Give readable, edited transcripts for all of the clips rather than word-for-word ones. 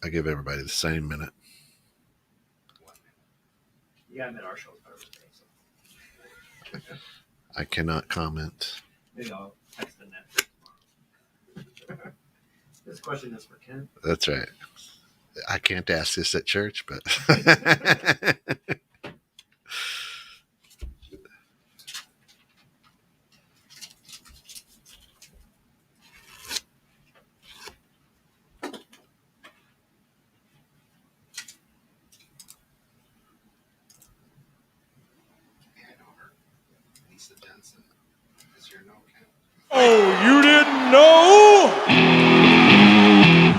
I give everybody the same minute. Yeah, I meant our show's better than so. I cannot comment. Maybe I'll text the net tomorrow. This question is for Ken. That's right. I can't ask this at church, but Oh, you didn't know?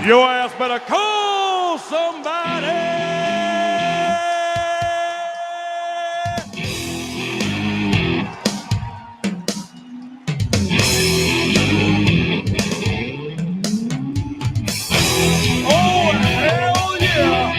Your ass better call somebody. Oh, hell yeah.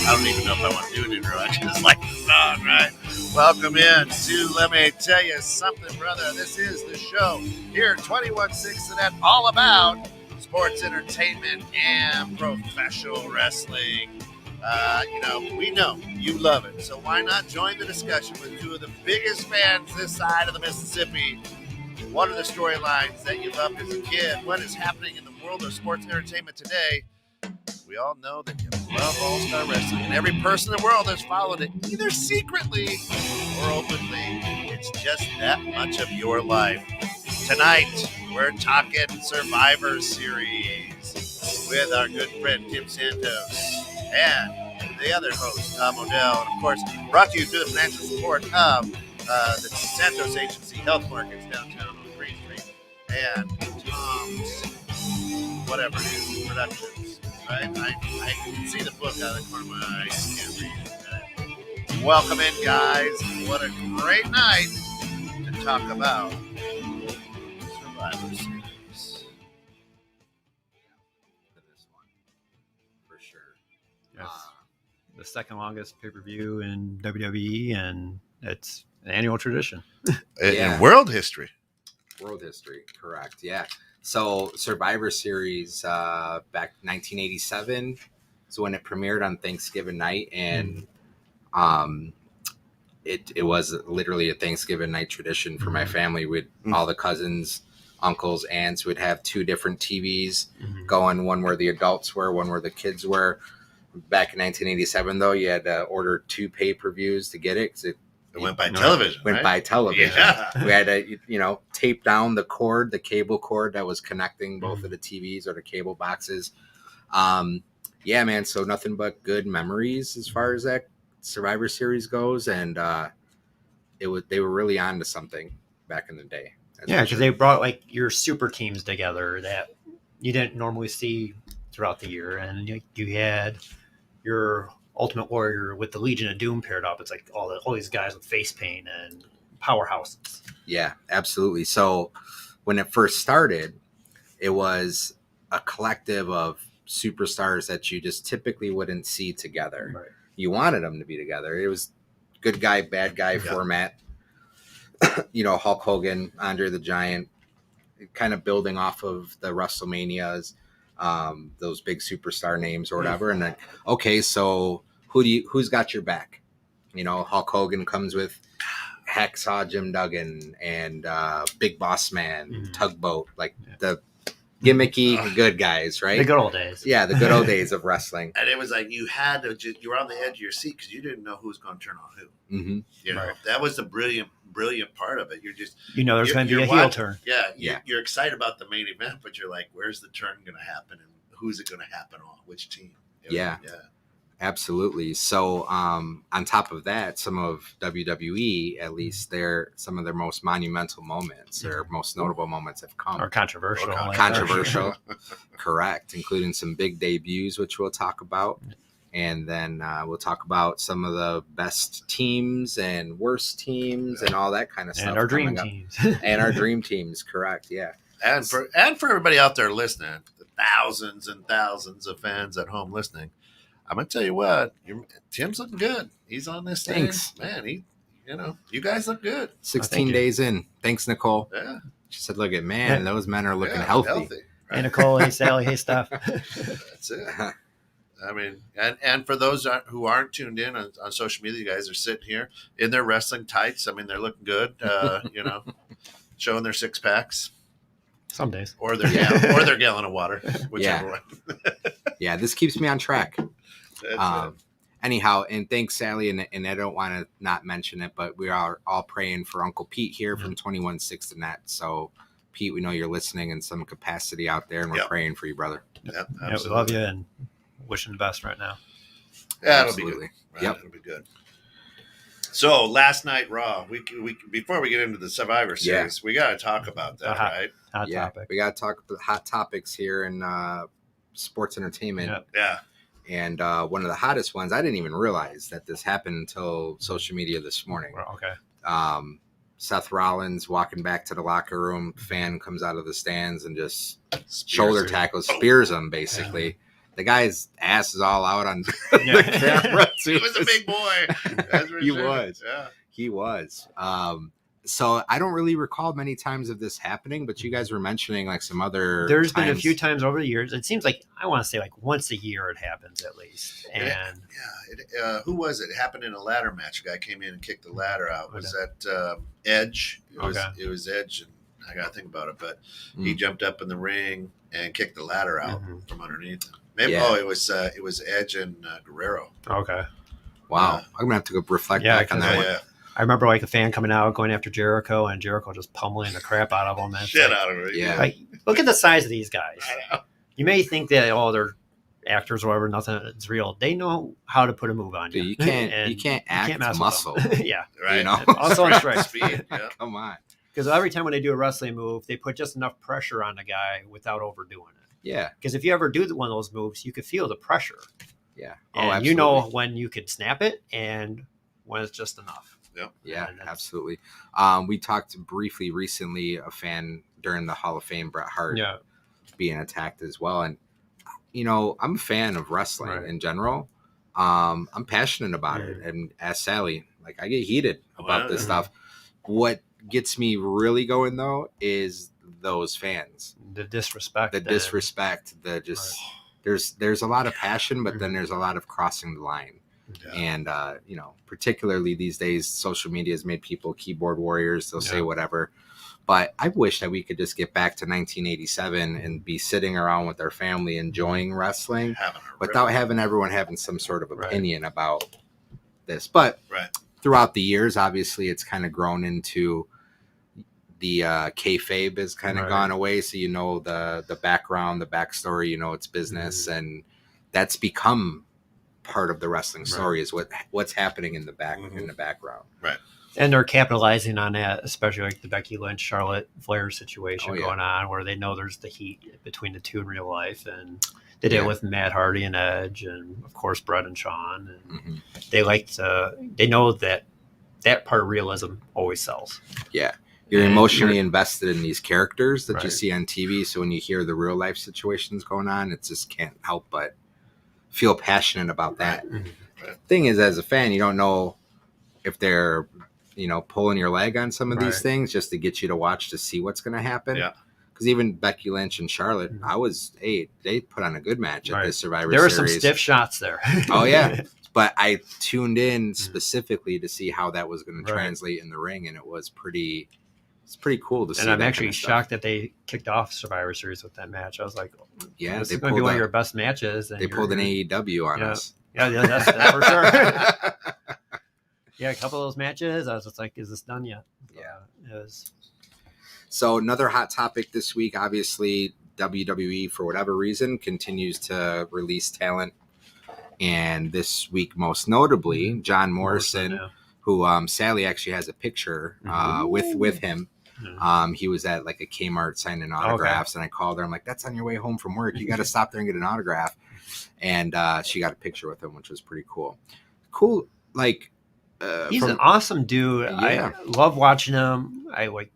I don't even know if I want to do an intro. I just like the song, right? Welcome in to Let Me Tell You Something, brother. This is the show here at 21.6 and that's all about sports entertainment and professional wrestling. We know you love it, so why not join the discussion with two of the biggest fans this side of the Mississippi? What are the storylines that you loved as a kid? What is happening in the world of sports entertainment today? We all know that you love All-Star Wrestling, and every person in the world has followed it, either secretly or openly. It's just that much of your life. Tonight, we're talking Survivor Series with our good friend Tim Santos and the other host, Tom Odell. And, of course, brought to you through the financial support of the Santos Agency Health Markets downtown on Green Street and Tom's, whatever it is, Productions. Right? I can see the book out of the corner of my eye. I can't read it. Welcome in, guys. What a great night to talk about Survivor Series. This one, for sure. Yes. The second longest pay-per-view in WWE, and it's an annual tradition. In world history. World history, correct. Yeah. So Survivor Series back 1987 is when it premiered on Thanksgiving night, and it was literally a Thanksgiving night tradition for my family. With all the cousins, uncles, aunts would have two different TVs going, one where the adults were, one where the kids were. Back in 1987, though, you had to order two pay-per-views to get it because it went by television. By television. Yeah. We had to, tape down the cord, the cable cord that was connecting both of the TVs or the cable boxes. Yeah, man. So nothing but good memories as far as that Survivor Series goes, and they were really on to something back in the day. Yeah, because they brought like your super teams together that you didn't normally see throughout the year, and you had your Ultimate Warrior with the Legion of Doom paired up. It's like all these guys with face paint and powerhouses. Yeah, absolutely. So when it first started, it was a collective of superstars that you just typically wouldn't see together. Right. You wanted them to be together. It was good guy, bad guy format. Hulk Hogan, Andre the Giant, kind of building off of the WrestleManias, those big superstar names or whatever. And then, okay, so who's got your back? Hulk Hogan comes with Hacksaw Jim Duggan and Big Boss Man, Tugboat, the gimmicky good guys, right? The good old days. Yeah, the good old days of wrestling. And it was like you were on the edge of your seat because you didn't know who was going to turn on who. Mm-hmm. That was the brilliant part of it. You're just there's going to be a heel turn. Yeah, you're excited about the main event, but you're like, where's the turn going to happen, and who's it going to happen on? Which team? Yeah, absolutely. So on top of that, some of WWE, at least some of their most monumental moments, their most notable moments have come. Or controversial. Correct, including some big debuts, which we'll talk about. And then we'll talk about some of the best teams and worst teams and all that kind of stuff. And our dream teams. And our dream teams, correct, yeah. and for everybody out there listening, the thousands and thousands of fans at home listening, I'm gonna tell you what, Tim's looking good. He's on this thing, Thanks. man. You guys look good. 16 days in. Thanks, Nicole. Yeah, She said, "Look at man, those men are looking yeah, healthy." right? Hey, Nicole. Hey, Sally. Hey, Steph. That's it. I mean, and for those who aren't tuned in on social media, you guys are sitting here in their wrestling tights. I mean, they're looking good. Showing their six packs. Some days. Or their gallon of water, whichever one. Yeah, this keeps me on track. That's it. Anyhow, and thanks, Sally, and I don't want to not mention it, but we are all praying for Uncle Pete here from 21/6 to net. So, Pete, we know you're listening in some capacity out there, and we're praying for you, brother. Yep, Yeah, we love you and wishing the best right now. Yeah, it'll Absolutely. be good. Right? Yep. It'll be good. So last night, Raw. We before we get into the Survivor Series, we got to talk about that, right? Hot Yeah, topic. we got to talk about hot topics here in sports entertainment. Yep. Yeah. And one of the hottest ones, I didn't even realize that this happened until social media this morning. Well, okay. Seth Rollins walking back to the locker room, fan comes out of the stands and just Spears shoulder him. tackles, spears him basically. Yeah. The guy's ass is all out on Yeah. the camera. He was a big boy. That's for He sure. was. Yeah. He was. So I don't really recall many times of this happening, but you guys were mentioning like some other There's times. been a few times over the years. It seems like I want to say like once a year it happens at least. And Who was it? It happened in a ladder match. A guy came in and kicked the ladder out. Was that Edge? It was Edge, and I got to think about it. But he jumped up in the ring and kicked the ladder out from underneath him. Maybe it was Edge and Guerrero. okay. Wow, I'm gonna have to go reflect Yeah, back on that one. Yeah. I remember like a fan coming out going after Jericho and Jericho just pummeling the crap out of him. And Shit out of it. Yeah. Like, look at the size of these guys. I know. You may think that they're actors or whatever, nothing is real. They know how to put a move on you. Dude, you can't And you can't act mess with muscle. them. Yeah. Right. You know? Also on strike. Speed. Yeah. Come on. Because every time when they do a wrestling move, they put just enough pressure on the guy without overdoing it. Yeah. Because if you ever do one of those moves, you could feel the pressure. Yeah. And you know when you could snap it and when it's just enough. Yeah, And that's- absolutely. We talked briefly recently, a fan during the Hall of Fame, Bret Hart, Yeah. being attacked as well. And, I'm a fan of wrestling Right. in general. I'm passionate about it. And as Sally, like I get heated about this stuff. What gets me really going though is those fans. The disrespect. The disrespect, the just there's a lot of passion, but then there's a lot of crossing the line. Yeah. And particularly these days, social media has made people keyboard warriors. They'll say whatever. But I wish that we could just get back to 1987 and be sitting around with our family enjoying wrestling without having everyone having some sort of opinion about this. But throughout the years, obviously, it's kind of grown into the kayfabe has kind of gone away. So the background, the backstory, it's business, and that's become part of the wrestling story is what's happening in the background. Right. And they're capitalizing on that, especially like the Becky Lynch, Charlotte Flair situation going on, where they know there's the heat between the two in real life, and they did it with Matt Hardy and Edge, and of course Bret and Shawn. And they know that part of realism always sells. Yeah, you're emotionally invested in these characters that you see on TV. So when you hear the real life situations going on, it just can't help but feel passionate about that. Thing is, as a fan, you don't know if they're pulling your leg on some of these things just to get you to watch to see what's going to happen. Yeah. Because even Becky Lynch and Charlotte, they put on a good match at this Survivor Series. There were some stiff shots there. Oh, yeah. But I tuned in specifically to see how that was going to translate in the ring, and it's pretty cool to see. And I'm actually shocked that they kicked off Survivor Series with that match. I was like, this is going to be one of your best matches. And they pulled an AEW on us. Yeah, that's for sure. Yeah, a couple of those matches, I was just like, is this done yet? Yeah. It was. So another hot topic this week, obviously, WWE, for whatever reason, continues to release talent. And this week, most notably, John Morrison, who Sally actually has a picture with him. He was at like a Kmart signing autographs, and I called her. I'm like, that's on your way home from work. You got to stop there and get an autograph. And she got a picture with him, which was pretty cool. Cool, like... he's an awesome dude. Yeah. I love watching him. I like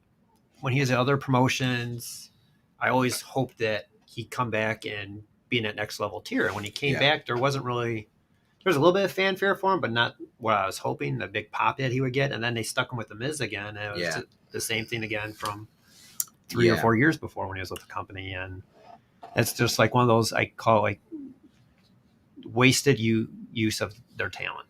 when he has other promotions. I always hoped that he'd come back and be in that next level tier. And when he came back, there was a little bit of fanfare for him, but not what I was hoping, the big pop that he would get. And then they stuck him with The Miz again. And it was just the same thing again from 3 or 4 years before when he was with the company. And it's just like one of those, I call like wasted use of their talent.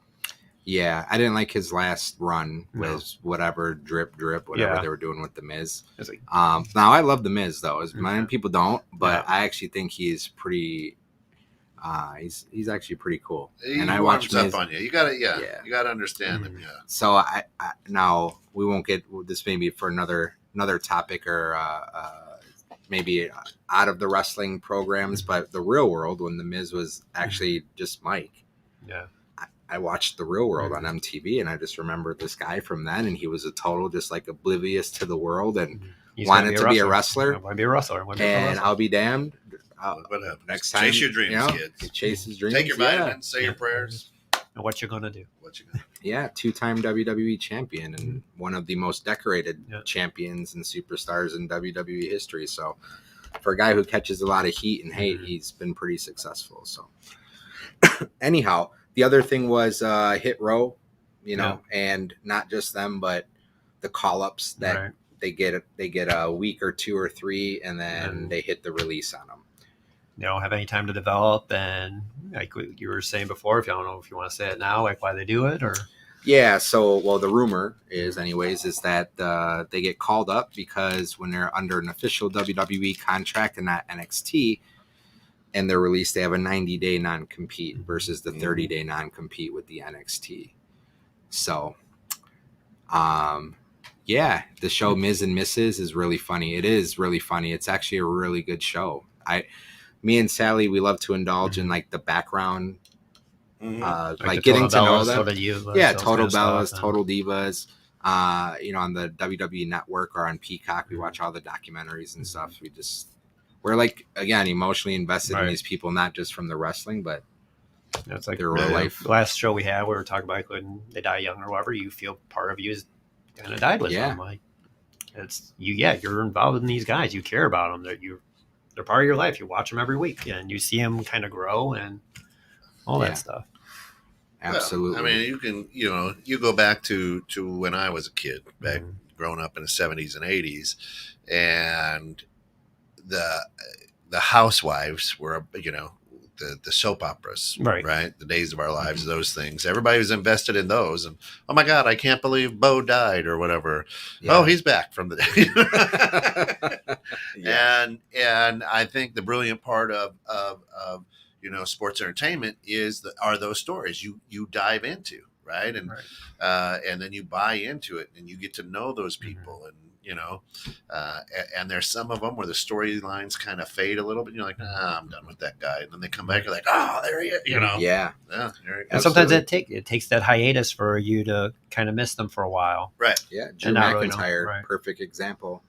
Yeah, I didn't like his last run with whatever drip, whatever they were doing with The Miz. Like, now, I love The Miz, though. Many people don't, but I actually think he's pretty... he's actually pretty cool. And I watch Miz. Up on you. You gotta, you gotta understand him. Yeah. So I now we won't get this maybe for another topic or maybe out of the wrestling programs, but the Real World when The Miz was actually just Mike. Yeah. I watched The Real World on MTV, and I just remember this guy from then, and he was a total just like oblivious to the world and wanted to be a wrestler. Want to be a wrestler. And I'll be damned. Whatever. Next time, chase your dreams, kids. Chase his dreams. Take your vitamins, say your prayers. And what you're gonna do? Yeah, 2-time WWE champion and one of the most decorated champions and superstars in WWE history. So, for a guy who catches a lot of heat and hate, he's been pretty successful. So, anyhow, the other thing was Hit Row, and not just them, but the call-ups that they get a week or 2 or 3, and then they hit the release on them. They don't have any time to develop, and like you were saying before, if you don't know if you want to say it now, like why they do it, or the rumor is that they get called up because when they're under an official WWE contract and not NXT, and they're released, they have a 90-day non-compete versus the 30-day non-compete with the NXT. So, the show Miz and Mrs. is really funny. It is really funny. It's actually a really good show. Me and Sally, we love to indulge in like the background, like getting to know them. Total Bellas, Total Divas. On the WWE Network or on Peacock, we watch all the documentaries and stuff. We're like, again, emotionally invested in these people, not just from the wrestling, but it's like their real life. The last show we had, we were talking about when they die young or whatever, you feel part of you is kind of died with them. Like it's you're involved in these guys. You care about them. They're part of your life. You watch them every week and you see them kind of grow and all that stuff. Absolutely. Well, I mean, you can, you go back to when I was a kid, back growing up in the 70s and 80s, and the housewives were, the soap operas, right? The Days of Our Lives, those things. Everybody was invested in those. And, oh my God, I can't believe Bo died or whatever. Yeah. Oh, he's back from the day. And I think the brilliant part of sports entertainment are those stories you dive into, right? And and then you buy into it and you get to know those people and and there's some of them where the storylines kind of fade a little bit. You're like, I'm done with that guy. And then they come back, you're like, oh, there he is, Yeah. And sometimes it takes that hiatus for you to kind of miss them for a while. Right. Yeah. Drew McIntyre, perfect example.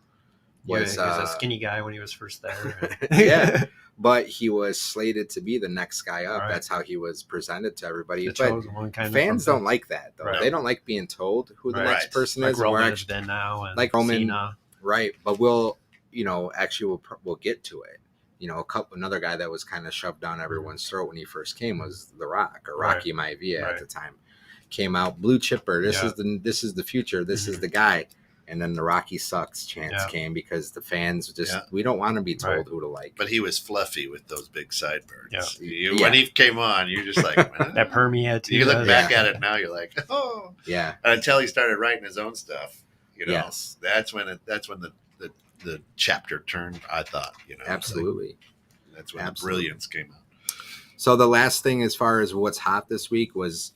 He was a skinny guy when he was first there. Yeah. But he was slated to be the next guy up. That's how he was presented to everybody. But fans don't like that, though. They don't like being told who the next person is. Roman has been now, and like Roman, Cena. Right? But we'll get to it. Another guy that was kind of shoved down everyone's throat when he first came was The Rock, or Rocky Maivia at the time. Came out blue chipper. This is the future. This is the guy. And then the Rocky sucks chance came because the fans we don't want to be told who to like. But he was fluffy with those big sideburns. Yeah. When he came on, you're just like, that permia too. You look back at it now, you're like, oh. Yeah. And until he started writing his own stuff, that's when the chapter turned, I thought, Absolutely. That's when the brilliance came out. So the last thing as far as what's hot this week was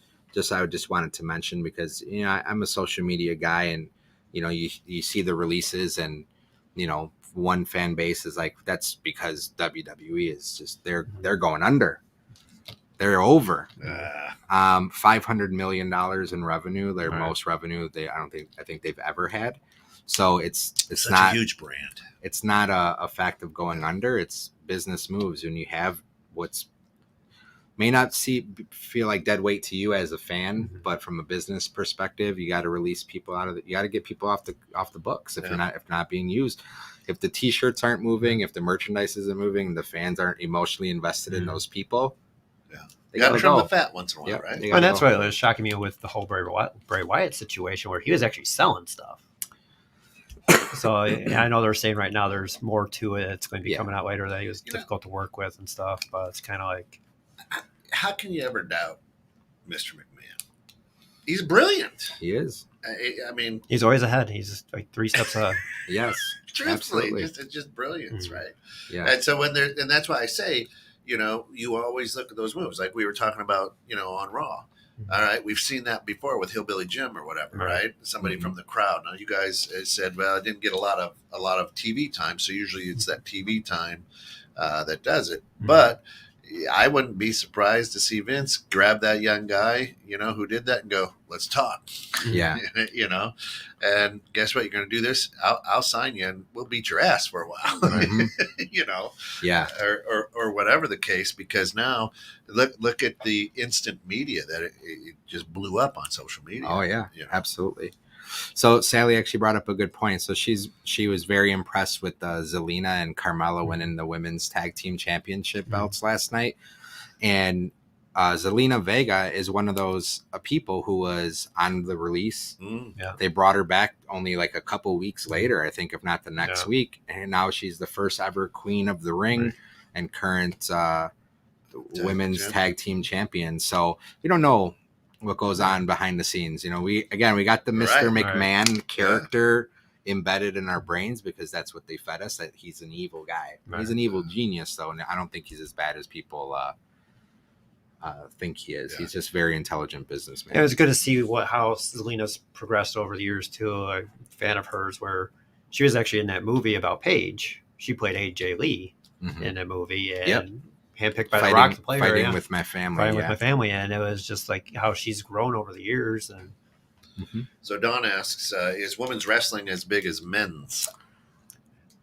I just wanted to mention because, I'm a social media guy and, you see the releases and, one fan base is like, that's because WWE is just, they're going under. They're over. $500 million in revenue, their most revenue I think they've ever had. So it's not a huge brand. It's not a fact of going under. It's business moves. When you have may not feel like dead weight to you as a fan, Mhm. but from a business perspective, you got to release people out of you got to get people off the books if not being used. If the t-shirts aren't moving, if the merchandise isn't moving, the fans aren't emotionally invested in those people. Yeah. They You got to trim go. the fat once in a while, Yep, right? they And gotta that's go. what was shocking me with the whole Bray Wyatt situation, where he was actually selling stuff. So I know they're saying right now there's more to it. It's going to be coming out later that he was difficult to work with and stuff. But it's kind of like, how can you ever doubt Mr. McMahon? He's brilliant. He is. I mean, he's always ahead. He's like 3 steps ahead. Yes, truthfully, absolutely. it's just brilliance, Mhm. right? Yeah. And so and that's why I say, you always look at those moves, like we were talking about, on Raw. All right, we've seen that before with Hillbilly Jim or whatever, right? Somebody from the crowd. Now you guys said, well, I didn't get a lot of TV time, so usually it's that TV time that does it. But I wouldn't be surprised to see Vince grab that young guy, who did that and go, let's talk. Yeah. And guess what? You're going to do this. I'll sign you and we'll beat your ass for a while, Mhm. Yeah. or whatever the case, because now look at the instant media that it just blew up on social media. Oh yeah, absolutely. So Sally actually brought up a good point. So she was very impressed with Zelina and Carmella winning the women's tag team championship belts last night. And Zelina Vega is one of those people who was on the release. Yeah. They brought her back only like a couple weeks later, I think, if not the next week. And now she's the first ever Queen of the Ring and current women's tag team champion. So we don't know what goes on behind the scenes. We got the Mr. McMahon character embedded in our brains because that's what they fed us, that he's an evil guy. He's an evil genius, though, and I don't think he's as bad as people think he is. He's just very intelligent businessman. It was good to see how Zelina's progressed over the years too. I'm a fan of hers, where she was actually in that movie about Paige. She played AJ Lee in that movie, and handpicked by The Rock to play her. Fighting with my family, and it was just like how she's grown over the years. And So Don asks, is women's wrestling as big as men's?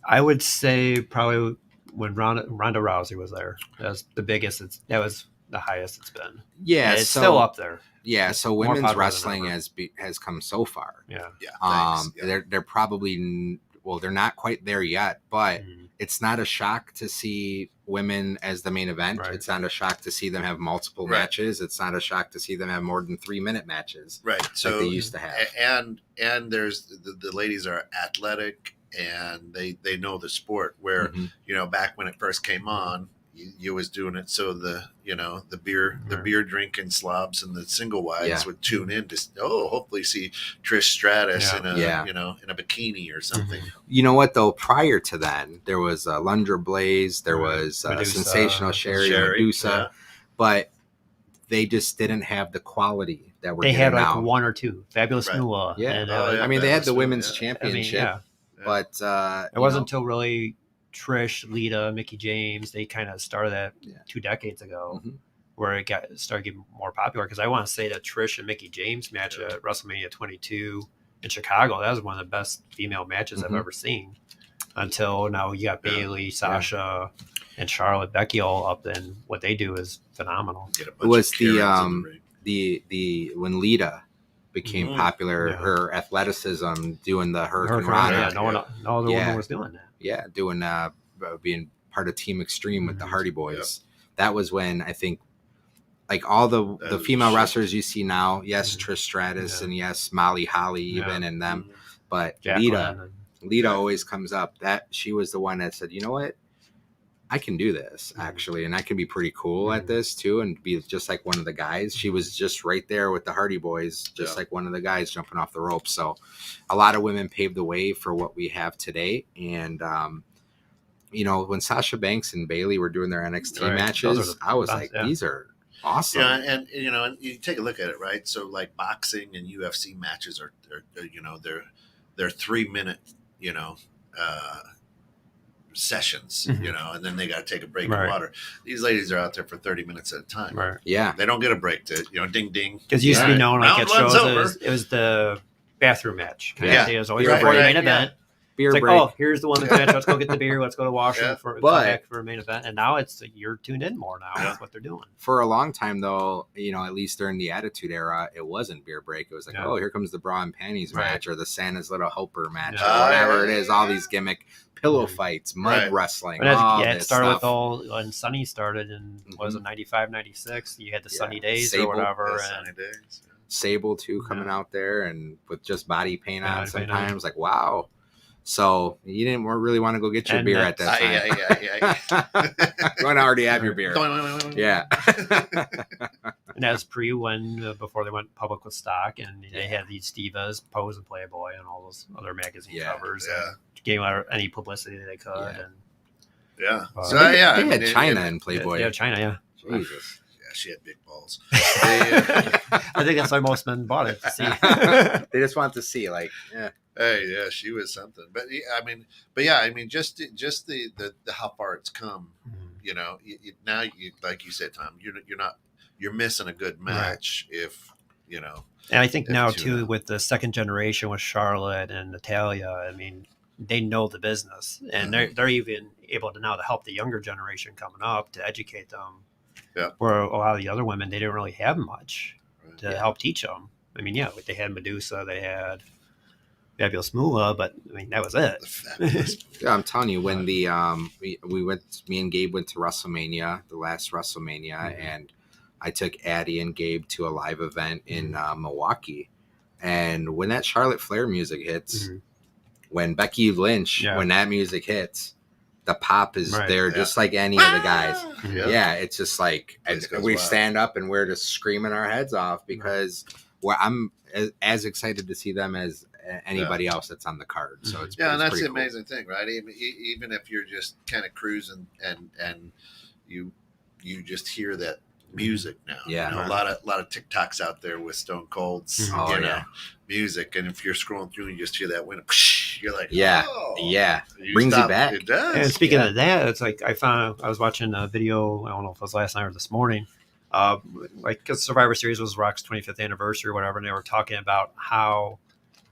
I would say probably when Ronda Rousey was there, that was the biggest. That was the highest it's been. Yeah, and it's still up there. Yeah, so women's wrestling has come so far. They're probably they're not quite there yet, but it's not a shock to see women as the main event. Right. It's not a shock to see them have multiple matches. It's not a shock to see them have more than 3-minute matches. Right. So like they used to have. And there's the ladies are athletic and they know the sport, where back when it first came on, you was doing it so the beer drinking slobs and the single wives would tune in to hopefully see Trish Stratus in a in a bikini or something. You know what though? Prior to that, there was Lundra Blaze, there was Sensational Sherry, Medusa, but they just didn't have the quality that we're. They had like now. one or two. Fabulous Moolah. And, I mean, they had the women's championship, but it wasn't until really Trish, Lita, Mickey James, they kind of started that 2 decades ago, where it started getting more popular. Because I want to say that Trish and Mickey James match at WrestleMania 22 in Chicago, that was one of the best female matches I've ever seen. Until now, you got Bayley, Sasha, and Charlotte, Becky all up, and what they do is phenomenal. It was the when Lita became popular, her athleticism, doing the Hurricane Rana. No other woman was doing that. Yeah, doing being part of Team Extreme with the Hardy Boys. That was when I think, like all the female wrestlers you see now, yes, Trish Stratus and yes, Molly Holly even and them, but Lita always comes up. That she was the one that said, you know what, I can do this actually, and I can be pretty cool at this too, and be just like one of the guys. She was just right there with the Hardy Boys, just like one of the guys jumping off the ropes. So a lot of women paved the way for what we have today. And when Sasha Banks and Bayley were doing their NXT matches, I was like, these are awesome. Yeah, and you take a look at it, right? So like boxing and UFC matches are they're 3-minute sessions, and then they got to take a break of water. These ladies are out there for 30 minutes at a time. Right. Yeah. They don't get a break to, ding, ding. Because it used to be known like at shows, it was the bathroom match. It was always before the main event. beer It's like, break. oh, here's the women's match. Let's go get the beer. Let's go to washroom Yeah. for come But- back for a main event. And now you're tuned in more now. Yeah. That's what they're doing. For a long time, though, at least during the Attitude Era, it wasn't beer break. It was like, Yeah. oh, here comes the bra and panties Right. match or the Santa's Little Helper match Yeah. or whatever Oh, it yeah, is. All yeah. these gimmick pillow Mhm. fights, mud Right. wrestling, But all it this started stuff. with all when Sunny started in was it 95, 96. You had the Yeah. Sunny Days Sable. or whatever. Yeah, And sunny days. Sable too coming out there and with just body paint Yeah, on body paint on. sometimes. Like, wow. So you didn't really want to go get your And beer at that time. Yeah. You want to already have your beer. Yeah. And that's when before they went public with stock, and they had these divas, Pose and Playboy, and all those other magazine Yeah, covers. yeah. And gave out any publicity they could. Yeah. And Yeah. Uh, So they, yeah, they I had mean, China in Playboy. yeah, China, yeah. Jesus. Yeah, she had big balls. I think that's why most men bought it to see. They just want to see, like, yeah. Hey, yeah, she was something. But just the how far it's come. You know, now you like you said, Tom, you're missing a good match if you know. And I think now F2 too, now. with the second generation with Charlotte and Natalia, I mean, they know the business, and they're even able to now to help the younger generation coming up to educate them. Yeah. Where a lot of the other women, they didn't really have much Right. to help teach them. I mean, yeah, they had Medusa, they had Fabulous Moolah, but I mean that was it. The fabulous. Yeah, I'm telling you, when the we went, me and Gabe went to WrestleMania, the last WrestleMania, Mhm. and I took Addie and Gabe to a live event in Milwaukee, and when that Charlotte Flair music hits, Mhm. when Becky Lynch, Yeah. when that music hits, the pop is Right. there Yeah. just like any of the guys. Yeah. Yeah, it's just like Place goes we wild. stand up and we're just screaming our heads off because I'm as excited to see them as anybody else that's on the card. So it's Yeah, and it's that's pretty the cool. amazing thing, right? Even if you're just kind of cruising and you just hear that music now. Yeah. You know, a lot of TikToks out there with Stone Cold's Oh, you know, yeah. music, and if you're scrolling through and you just hear that wind, you're like, Yeah, oh. yeah. You Brings you stop- back. It does. And speaking Yeah. of that, it's like I was watching a video. I don't know if it was last night or this morning. Because Survivor Series was Rock's 25th anniversary or whatever, and they were talking about how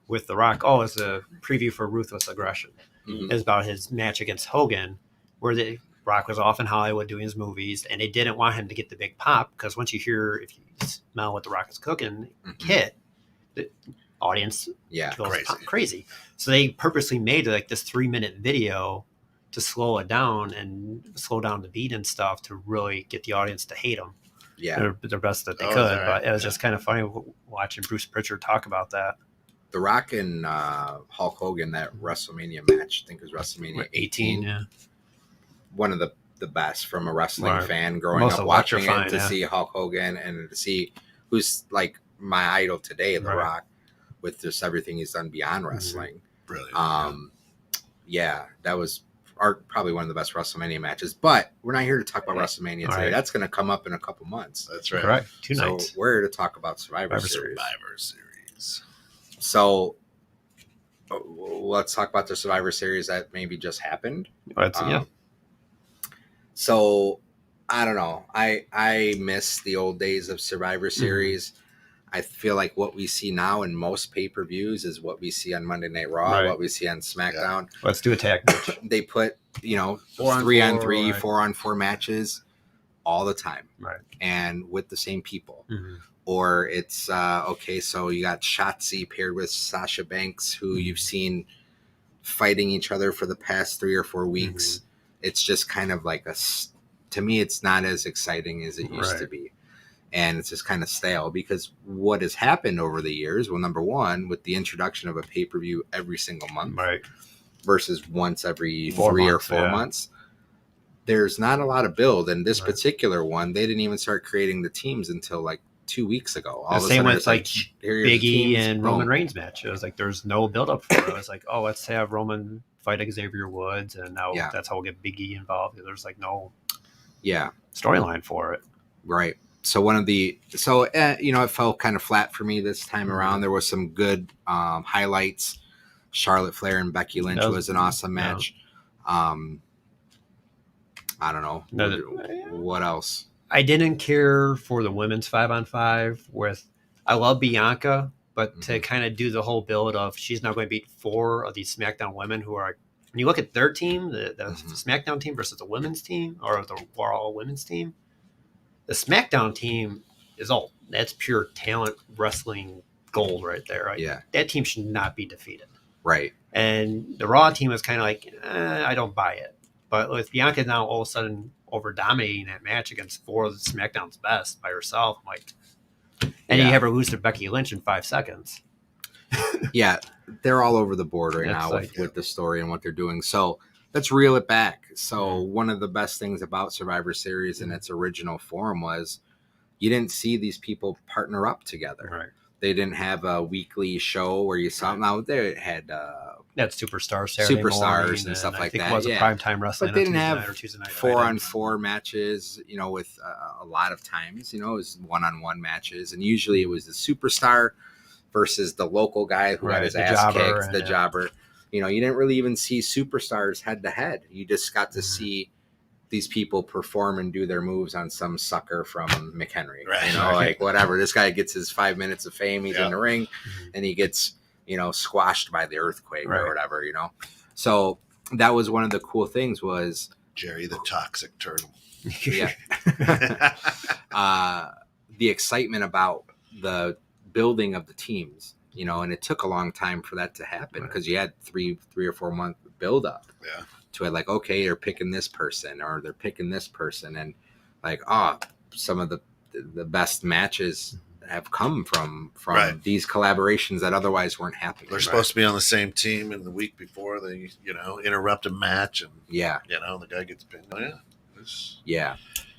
with The Rock, it's a preview for Ruthless Aggression. Mhm. It's about his match against Hogan, where Rock was off in Hollywood doing his movies, and they didn't want him to get the big pop because once you if you smell what The Rock is cooking, Mhm. hit the audience Yeah, goes Crazy. crazy. So they purposely made like this 3-minute video to slow it down and slow down the beat and stuff to really get the audience to hate him. yeah. Their best that they Oh, could. is that right? But it was just kind of funny watching Bruce Pritchard talk about that. The Rock and Hulk Hogan, that WrestleMania match, I think it was WrestleMania 18. Yeah. One of the best from a wrestling Right. fan growing Most up watching it electrifying, to yeah. see Hulk Hogan and to see who's like my idol today, The Right. Rock, with just everything he's done beyond wrestling. Brilliant. Yeah, that was probably one of the best WrestleMania matches. But we're not here to talk about Right. WrestleMania All today. right. That's going to come up in a couple months. That's right. Correct. Two So nights. we're here to talk about Survivor Survivor Series. Survivor Series. So let's talk about the Survivor Series that maybe just happened. Yeah. So I don't know. I miss the old days of Survivor Series. I feel like what we see now in most pay-per-views is what we see on Monday Night Raw, Right. what we see on SmackDown. Let's do a tag match. They put, 4 on 3-on-3, four, 4-on-4 matches all the time. Right. And with the same people. Mhm. Or it's, okay, so you got Shotzi paired with Sasha Banks, who you've seen fighting each other for the past 3 or 4 weeks. It's just kind of like to me, it's not as exciting as it used to Right. be. And it's just kind of stale because what has happened over the years, well, number one, with the introduction of a pay-per-view every single month Right. versus once every 4 3 or months, 4 yeah. months, there's not a lot of build. And this Right. particular one, they didn't even start creating the teams until like 2 weeks ago. All The of a same sudden, with it's like here are your Big E teams, and boom. Roman Reigns match. It was like there's no build up for it. It was like, let's have Roman fight Xavier Woods, and now Yeah. that's how we'll get Big E involved. There's like no Yeah, storyline for it. right. So it felt kind of flat for me this time around. There was some good highlights. Charlotte Flair and Becky Lynch That was, was- an awesome yeah. match. I don't know. What else? I didn't care for the women's 5-on-5 with. I love Bianca, but to kind of do the whole build of she's now going to beat 4 of these SmackDown women who are, when you look at their team, the SmackDown team versus the women's team or the Raw women's team, the SmackDown team is that's pure talent wrestling gold right there. Right? Yeah. That team should not be defeated. Right. And the Raw team was kind of like, I don't buy it. But with Bianca now all of a sudden over dominating that match against 4 of the SmackDown's best by herself, I'm like, and you have her lose to Becky Lynch in 5 seconds. Yeah, they're all over the board right now with the story and what they're doing. So let's reel it back. So one of the best things about Survivor Series in its original form was you didn't see these people partner up together. Right. They didn't have a weekly show where you saw now they had that Superstars Saturday morning, and stuff like I think that. It was a primetime wrestling, but they didn't have night or Tuesday night 4-on-4 matches. You know, with a lot of times, you know, it was 1-on-1 matches, and usually it was the superstar versus the local guy who had his ass kicked, the jobber. You know, you didn't really even see superstars head to head. You just got to see these people perform and do their moves on some sucker from McHenry. Right. You know, like whatever. This guy gets his 5 minutes of fame. He's in the ring, and he gets, you know, squashed by the earthquake or whatever, you know. So that was one of the cool things was Jerry the Toxic Turtle. Yeah. The excitement about the building of the teams, you know, and it took a long time for that to happen because you had three or 4 month build up to it, like, okay, they're picking this person or they're picking this person, and like, some of the best matches have come from these collaborations that otherwise weren't happening. They're supposed to be on the same team, and the week before they, you know, interrupt a match, and you know, the guy gets pinned.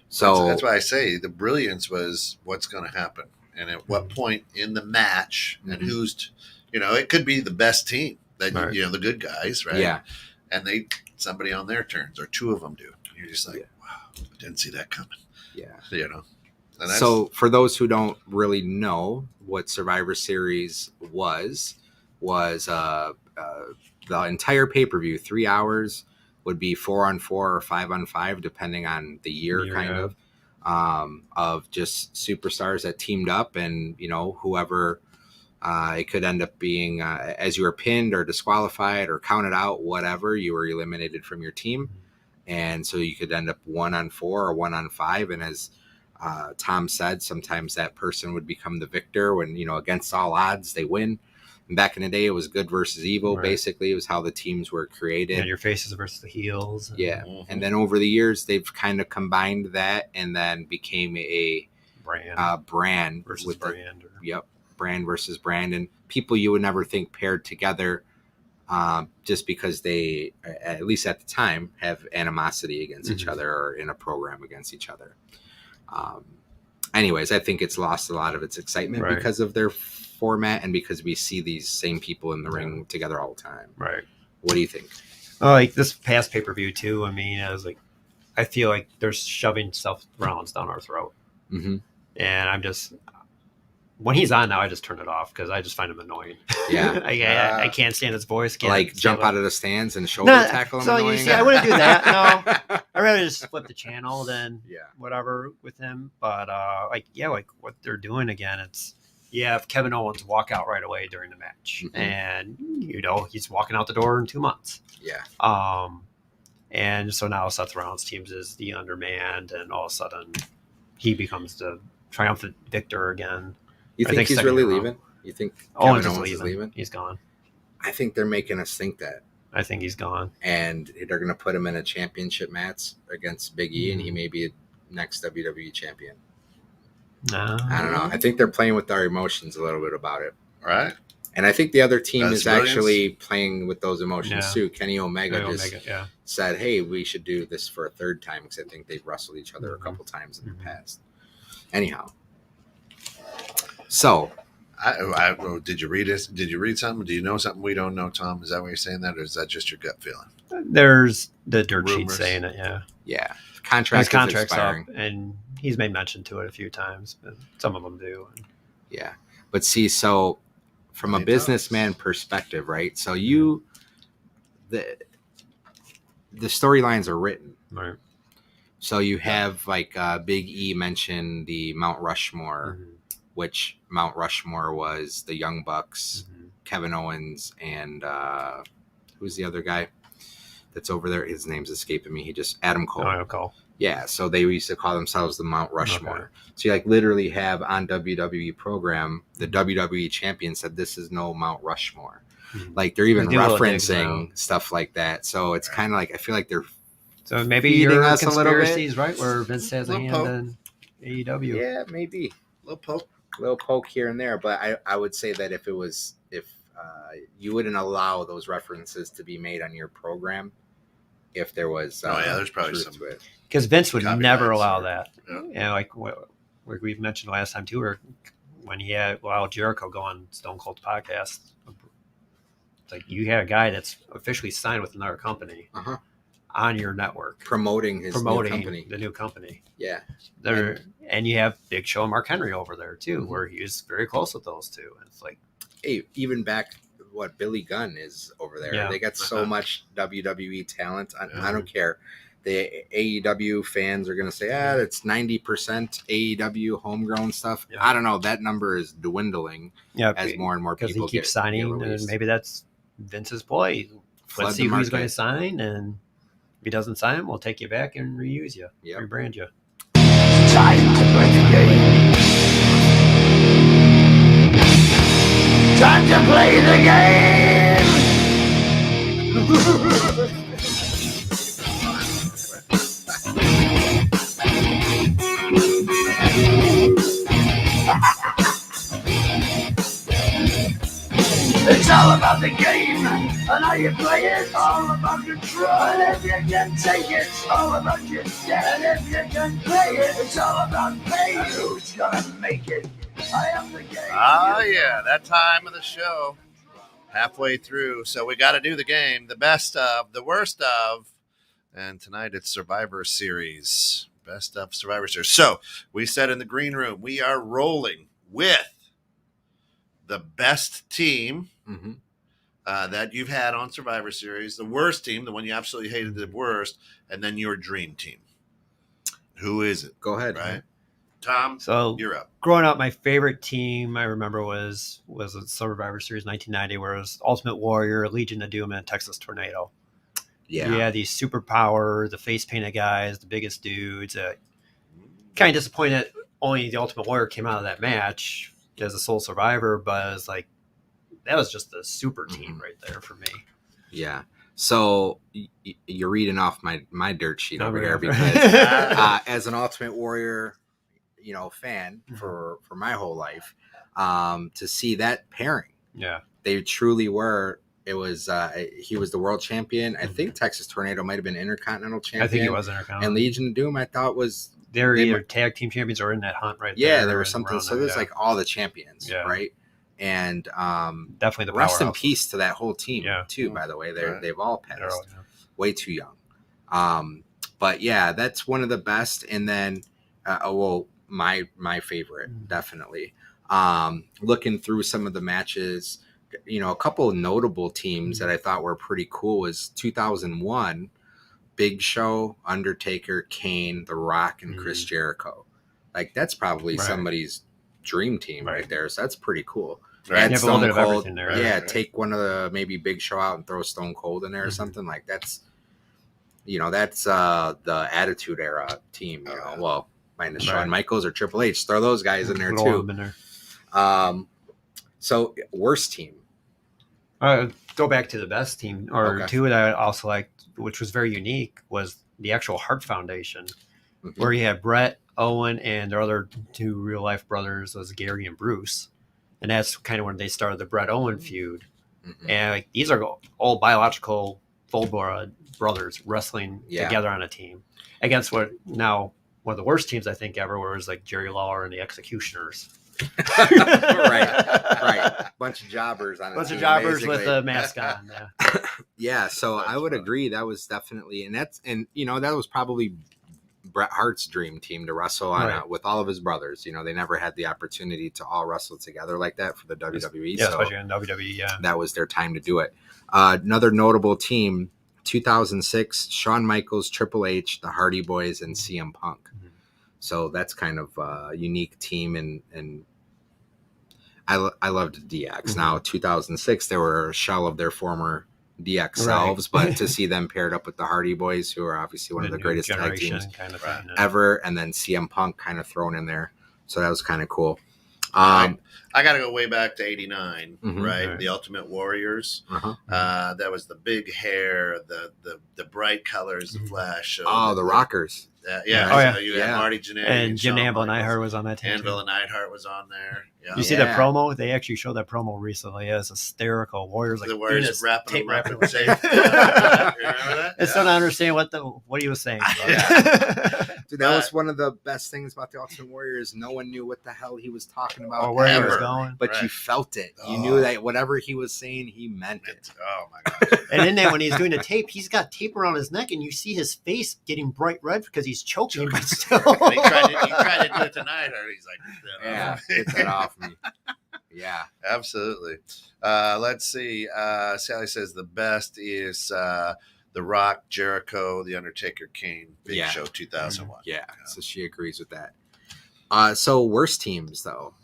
So that's why I say the brilliance was what's going to happen, and at what point in the match, and who's, you know, it could be the best team that you know, the good guys, right? Yeah, and somebody on their turns or 2 of them do. And you're just like, wow, I didn't see that coming. Yeah, you know. So for those who don't really know what Survivor Series was the entire pay-per-view, 3 hours, would be 4-on-4 or 5-on-5, depending on the year of just superstars that teamed up, and, you know, whoever it could end up being as you were pinned or disqualified or counted out, whatever, you were eliminated from your team. And so you could end up 1-on-4 or 1-on-5. And as Tom said, sometimes that person would become the victor when, you know, against all odds, they win. And back in the day, it was good versus evil. Basically, it was how the teams were created. Yeah, your faces versus the heels. And then over the years, they've kind of combined that and then became a brand versus brand. Brand versus brand. And people you would never think paired together just because they, at least at the time, have animosity against each other or in a program against each other. Anyways, I think it's lost a lot of its excitement because of their format and because we see these same people in the ring together all the time. Right. What do you think? Oh, like this past pay-per-view too. I mean, I feel like they're shoving Seth Rollins down our throat. And I'm just, when he's on now, I just turn it off because I just find him annoying. Yeah. I can't stand his voice. Like jump out of the stands and shoulder tackle him. So you see, I wouldn't do that. No, I'd rather just flip the channel than whatever with him. But like what they're doing again, it's have Kevin Owens walk out right away during the match, and you know he's walking out the door in 2 months. And so now Seth Rollins' teams is the undermanned, and all of a sudden he becomes the triumphant victor again. You think he's really leaving? You think Owens is leaving? He's gone. I think they're making us think that. I think he's gone. And they're going to put him in a championship match against Big E, and he may be a next WWE champion. I don't know. I think they're playing with our emotions a little bit about it. Right. And I think the other team is actually playing with those emotions too. Kenny Omega said, hey, we should do this for a third time because I think they've wrestled each other a couple times in the past. Anyhow. So, did you read it? Did you read something? Do you know something we don't know, Tom? Is that what you're saying that, or is that just your gut feeling? There's the dirt sheet saying it. Yeah. Contract's expiring, and he's made mention to it a few times, but some of them do. Yeah, but see, so from a businessman perspective, right? So the storylines are written, right? So you have like Big E mention the Mount Rushmore which Mount Rushmore was the Young Bucks, Kevin Owens, and who's the other guy that's over there? His name's escaping me. Adam Cole. Adam Cole. Yeah, so they used to call themselves the Mount Rushmore. Okay. So you like literally have on WWE program, the WWE champion said this is no Mount Rushmore. Like they're even referencing stuff like that. So it's kind of like I feel like they're so maybe feeding your us a little bit. conspiracies, right? Where Vince has a hand in AEW. Yeah, maybe little poke here and there. But I would say that if you wouldn't allow those references to be made on your program, if there was there's probably some to it. Because Vince would never Copyrights allow or- that. Yeah. Like we've mentioned last time too, or when he had Jericho go on Stone Cold's podcast. It's like you had a guy that's officially signed with another company on your network, promoting new company. The new company. Yeah, and you have Big Show and Mark Henry over there too, where he was very close with those two. And it's like, hey, even back. What Billy Gunn is over there. Yeah. They got so much WWE talent. I don't care. The AEW fans are going to say, it's 90% AEW homegrown stuff. Yeah. I don't know. That number is dwindling as more and more people because he keeps signing, and maybe that's Vince's ploy. Let's see who he's going to sign, and if he doesn't sign, we'll take you back and reuse you, rebrand you. Time to play the game. Time to play the game. It's all about the game and how you play it. All about control. And if you can take it, all about your debt. And if you can play it, it's all about pay. Who's gonna make it? I am the game. Oh, yeah, that time of the show. Halfway through. So we got to do the game. The best of, the worst of. And tonight it's Survivor Series. Best of Survivor Series. So we said in the green room, we are rolling with the best team that you've had on Survivor Series, the worst team, the one you absolutely hated the worst, and then your dream team. Who is it? Go ahead. Right? Tom, So you're up. growing up, my favorite team I remember was a Survivor Series 1990, where it was Ultimate Warrior, Legion of Doom, and Texas Tornado. Yeah. You had these superpower, the face painted guys, the biggest dudes. Kind of disappointed that only the Ultimate Warrior came out of that match as a sole survivor, but it was like that was just a super team right there for me. Yeah. So you're reading off my dirt sheet over here because as an Ultimate Warrior, fan for my whole life, to see that pairing, they truly were. It was he was the world champion. I think Texas Tornado might have been Intercontinental champion. I think he was Intercontinental. And Legion of Doom, I thought was they're either tag team champions or in that hunt right there. Yeah, there was something. So there's like all the champions, right? And definitely the rest in powerhouse. peace to that whole team too. By the way, they've all passed way too young. But yeah, that's one of the best. And then, my favorite definitely. Looking through some of the matches, a couple of notable teams that I thought were pretty cool was 2001. Big Show, Undertaker, Kane, The Rock, and Chris Jericho. Like that's probably somebody's dream team right there. So that's pretty cool. Right. Add Stone Cold, there, take one of the maybe Big Show out and throw Stone Cold in there or something like that's. That's the Attitude Era team. Well, minus Shawn Michaels or Triple H, throw those guys in there too. So worst team. Go back to the best team or two that I also liked, which was very unique, was the actual Hart Foundation, where you had Brett, Owen, and their other two real life brothers was Gary and Bruce, and that's kind of when they started the Brett Owen feud. And these are all biological full-blood brothers wrestling together on a team against what now one of the worst teams I think ever was like Jerry Lawler and the Executioners. right. Bunch of jobbers on a bunch team, of jobbers basically. with a mask on. Yeah, so I would agree that was definitely, and that was probably Bret Hart's dream team to wrestle on with all of his brothers. They never had the opportunity to all wrestle together like that for the WWE. Yeah, especially in WWE. Yeah, that was their time to do it. Another notable team, 2006, Shawn Michaels, Triple H, the Hardy Boys, and CM Punk. So that's kind of a unique team and I loved DX. Now 2006, they were a shell of their former DX selves, but to see them paired up with the Hardy Boys, who are obviously one of the greatest tag teams kind of thing, ever, and then CM Punk kind of thrown in there, so that was kind of cool. I got to go way back to '89, Mhm. right? The Ultimate Warriors. Uh-huh. That was the big hair, the bright colors, the flash. Oh, the Rockers. Yeah. You Yeah. had Marty Jannetty and Jim Shawn Anvil Michaels. Neidhart was on that team. Anvil and Neidhart was on there. Yeah. You see that promo? They actually showed that promo recently. Yeah, it's hysterical. Warriors The Warriors wrapping tape them up wrapping and saying, remember that? I still don't understand what he was saying. Dude, that was one of the best things about the Ultimate Warriors. No one knew what the hell he was talking about, or where he was ever. going. but you felt it. You knew that whatever he was saying, he meant it. Oh my gosh. And then when he's doing the tape, he's got tape around his neck, and you see his face getting bright red because he's choking. But still, he tried to do it tonight, or he's like, Yeah, get that off me. Yeah. Absolutely. Let's see. Sally says the best is The Rock, Jericho, The Undertaker, Kane, Big Show 2001. Yeah, so she agrees with that. So worst teams though.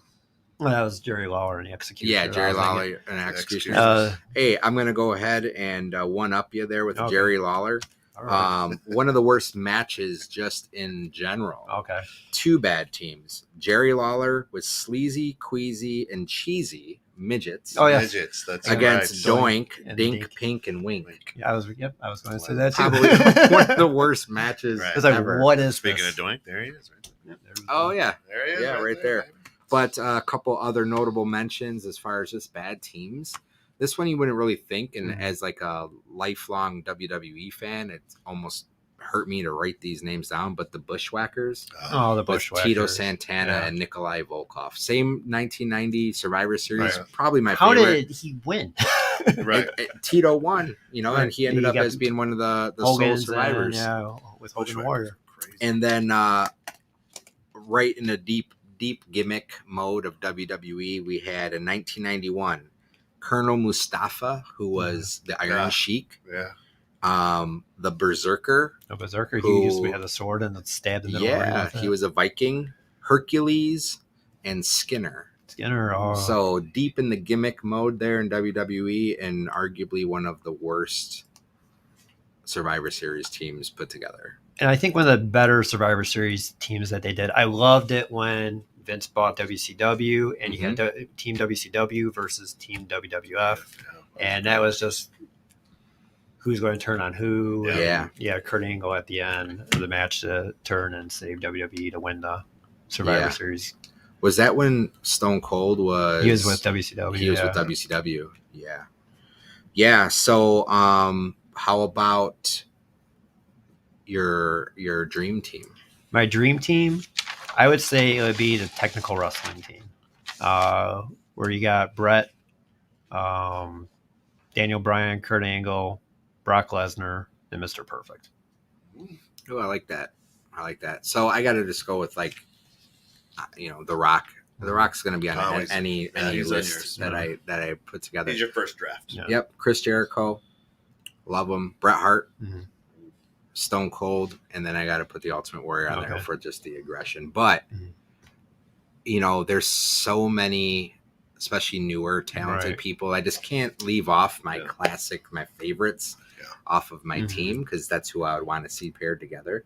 well, that was Jerry Lawler and the Executioner. Yeah, Jerry I was thinking. Lawler and Executioner. Uh, Hey, I'm gonna go ahead and one up you there with Okay. Jerry Lawler. all right. One of the worst matches just in general. Okay. Two bad teams. Jerry Lawler with sleazy, queasy, and cheesy midgets Oh yeah. Midgets, that's against right. Doink, and Dink, Dink. Pink, and Wink. I was going to say that too. Probably one of the worst matches Right. It's like, ever. what is Speaking this? of Doink, there he is. Right Yep, there we go. Oh yeah, there he is. Yeah, right there. baby. but a couple other notable mentions as far as just bad teams. This one you wouldn't really think, and Mhm. as like a lifelong WWE fan, it almost hurt me to write these names down. But the Bushwhackers, Oh, the with Bushwhackers. Tito Santana Yeah. and Nikolai Volkov, same 1990 Survivor Series, Right. probably my How favorite. did he win? Right. Tito won, Right. and he ended He up got as being one of the sole Hogan's survivors. and, with Hogan Bushwhackers Warrior. are crazy. And then right in a deep gimmick mode of WWE, we had in 1991 Colonel Mustafa, who was the Iron Yeah. Sheik, Yeah. the Berserker. No, Berserker. Who- He used to have the sword and it stabbed in the middle. of the ring Yeah, with he it. was a Viking, Hercules, and Skinner. Skinner. Oh. So deep in the gimmick mode there in WWE, and arguably one of the worst Survivor Series teams put together. And I think one of the better Survivor Series teams that they did. I loved it when Vince bought WCW and you had Team WCW versus Team WWF. And that was just who's going to turn on who. Yeah. Yeah, Kurt Angle at the end of the match to turn and save WWE to win the Survivor Yeah. Series. Was that when Stone Cold was? He was with WCW. He was with WCW. Yeah. Yeah. So, how about your dream team? My dream team, I would say it would be the technical wrestling team, where you got Brett, Daniel Bryan, Kurt Angle, Brock Lesnar, and Mr. Perfect. Oh, I like that. So I got to just go with The Rock. The Rock's going to be on Always. any Yeah, he's on list yours. that I put together. He's your first draft. Yeah. Yep. Chris Jericho, love him. Bret Hart, Mhm. Stone Cold, and then I got to put the Ultimate Warrior on there Okay. for just the aggression. But Mhm. there's so many, especially newer talented Right. people. I just can't leave off my Yeah. classic, my favorites Yeah. off of my Mhm. team, because that's who I would want to see paired together.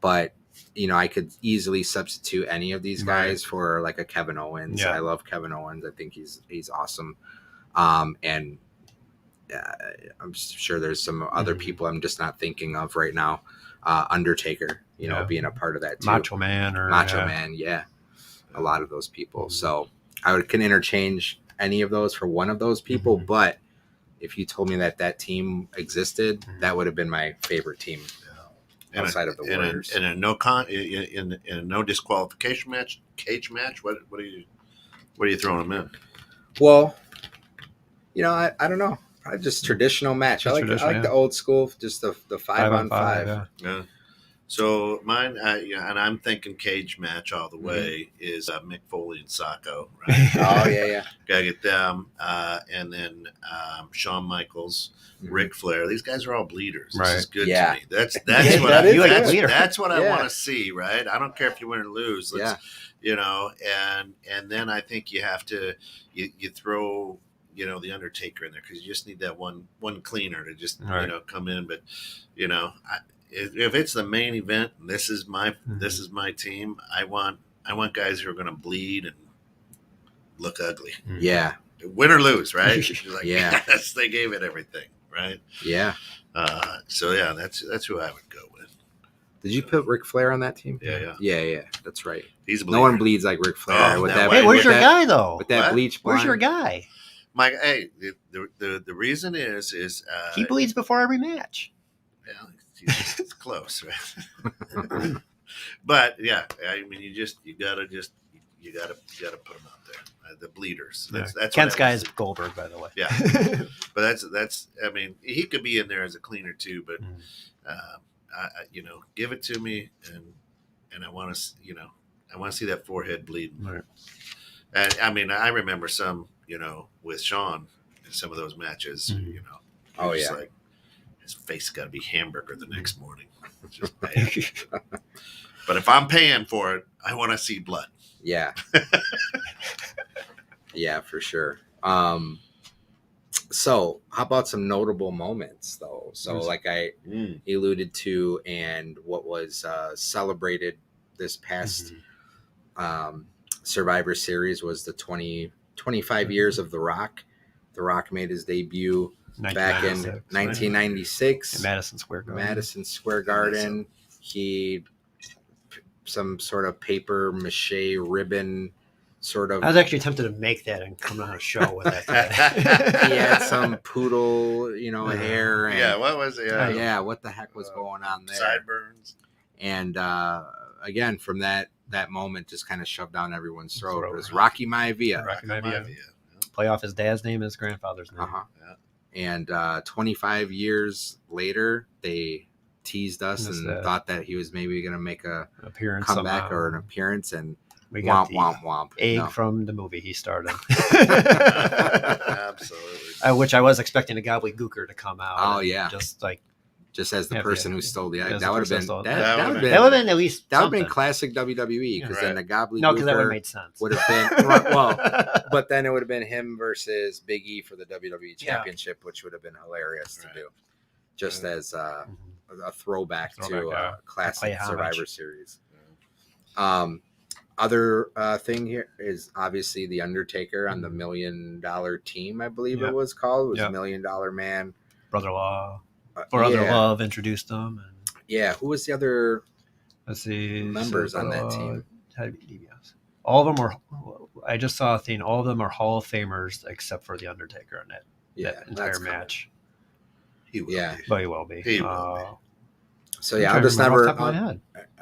But I could easily substitute any of these guys for like a Kevin Owens. Yeah. I love Kevin Owens. I think he's awesome. And I'm sure there's some other Mhm. people I'm just not thinking of right now. Undertaker, Yeah. being a part of that too. Macho Man or Macho Man, yeah. A lot of those people. So I can interchange any of those for one of those people. Mhm. But if you told me that team existed, Mhm. that would have been my favorite team outside of the Warriors. In a no disqualification match, cage match. What are you throwing them in? Well, I don't know. Probably just traditional match. I like Traditional, the old school, just the 5-on-5. Yeah. Yeah. So mine, yeah, and I'm thinking cage match all the way is Mick Foley and Sacco. Right? Oh yeah. Gotta get them, and then Shawn Michaels, Ric Flair. These guys are all bleeders. This is good to me. That's Yeah, what that I, is that's, good. that's what I Yeah. want to see. Right? I don't care if you win or lose. Let's, you know, and then I think you have to you throw, you know, the Undertaker in there because you just need that one cleaner to just you know come in. But you know, if it's the main event, and this is my team. I want guys who are going to bleed and look ugly. Yeah. Win or lose, right? Like, Yeah. yes, they gave it everything, right? Yeah. So yeah, that's who I would go with. Did you put Ric Flair on that team? Yeah. That's right. He's a no one bleeds like Ric Flair. Oh, with no that, way. Hey, where's with your that, guy though? With that What? bleach Where's blonde. your guy? My the reason is He bleeds before every match. well, it's close, right? But yeah, I mean, you gotta put them out there. The bleeders. That's Kent's what guy is Goldberg, by the way. Yeah, but that's. I mean, he could be in there as a cleaner too. But you know, give it to me, and I want to, you know, I want to see that forehead bleeding. Right. And I mean, I remember some, you know, with Sean in some of those matches. You know, Oh just yeah. like his face got to be hamburger the next morning. Just bad. But if I'm paying for it, I want to see blood. Yeah. Yeah, for sure. So how about some notable moments though? So like I alluded to, and what was celebrated this past Survivor Series was the 25 years of The Rock. The Rock made his debut back in 1996 in Madison Square Garden. Madison Square Garden. He some sort of paper mache ribbon sort of. I was actually tempted to make that and come on a show with that today. He had some poodle, you know, hair. And, Yeah, what was it? yeah, what the heck was going on there? Sideburns. And again, from that moment, just kind of shoved down everyone's throat. It was Rocky Maivia. Rocky Maivia. Play off his dad's name and his grandfather's name. And 25 years later, they teased us and thought that he was maybe going to make a appearance comeback somehow. or an appearance, and we got womp. Egg from the movie he started. Absolutely. Which I was expecting a gobbledygooker to come out. Oh yeah, just as the person who stole the egg. That would have been that would have been at least that would have been classic WWE, because then the gobbledygooker because that would have made sense. Would have been well, but then it would have been him versus Big E for the WWE Championship, which would have been hilarious to do, just as a throwback to classic Survivor Series. Other thing here is obviously the Undertaker on the $1 Million Team, I believe it was called. It was $1 Million Man. Brother Love introduced them. And who was the other members on that team? All of them are. I just saw a thing. All of them are Hall of Famers except for the Undertaker in that entire match. He will be. But he will be. He will be. So I'll just never.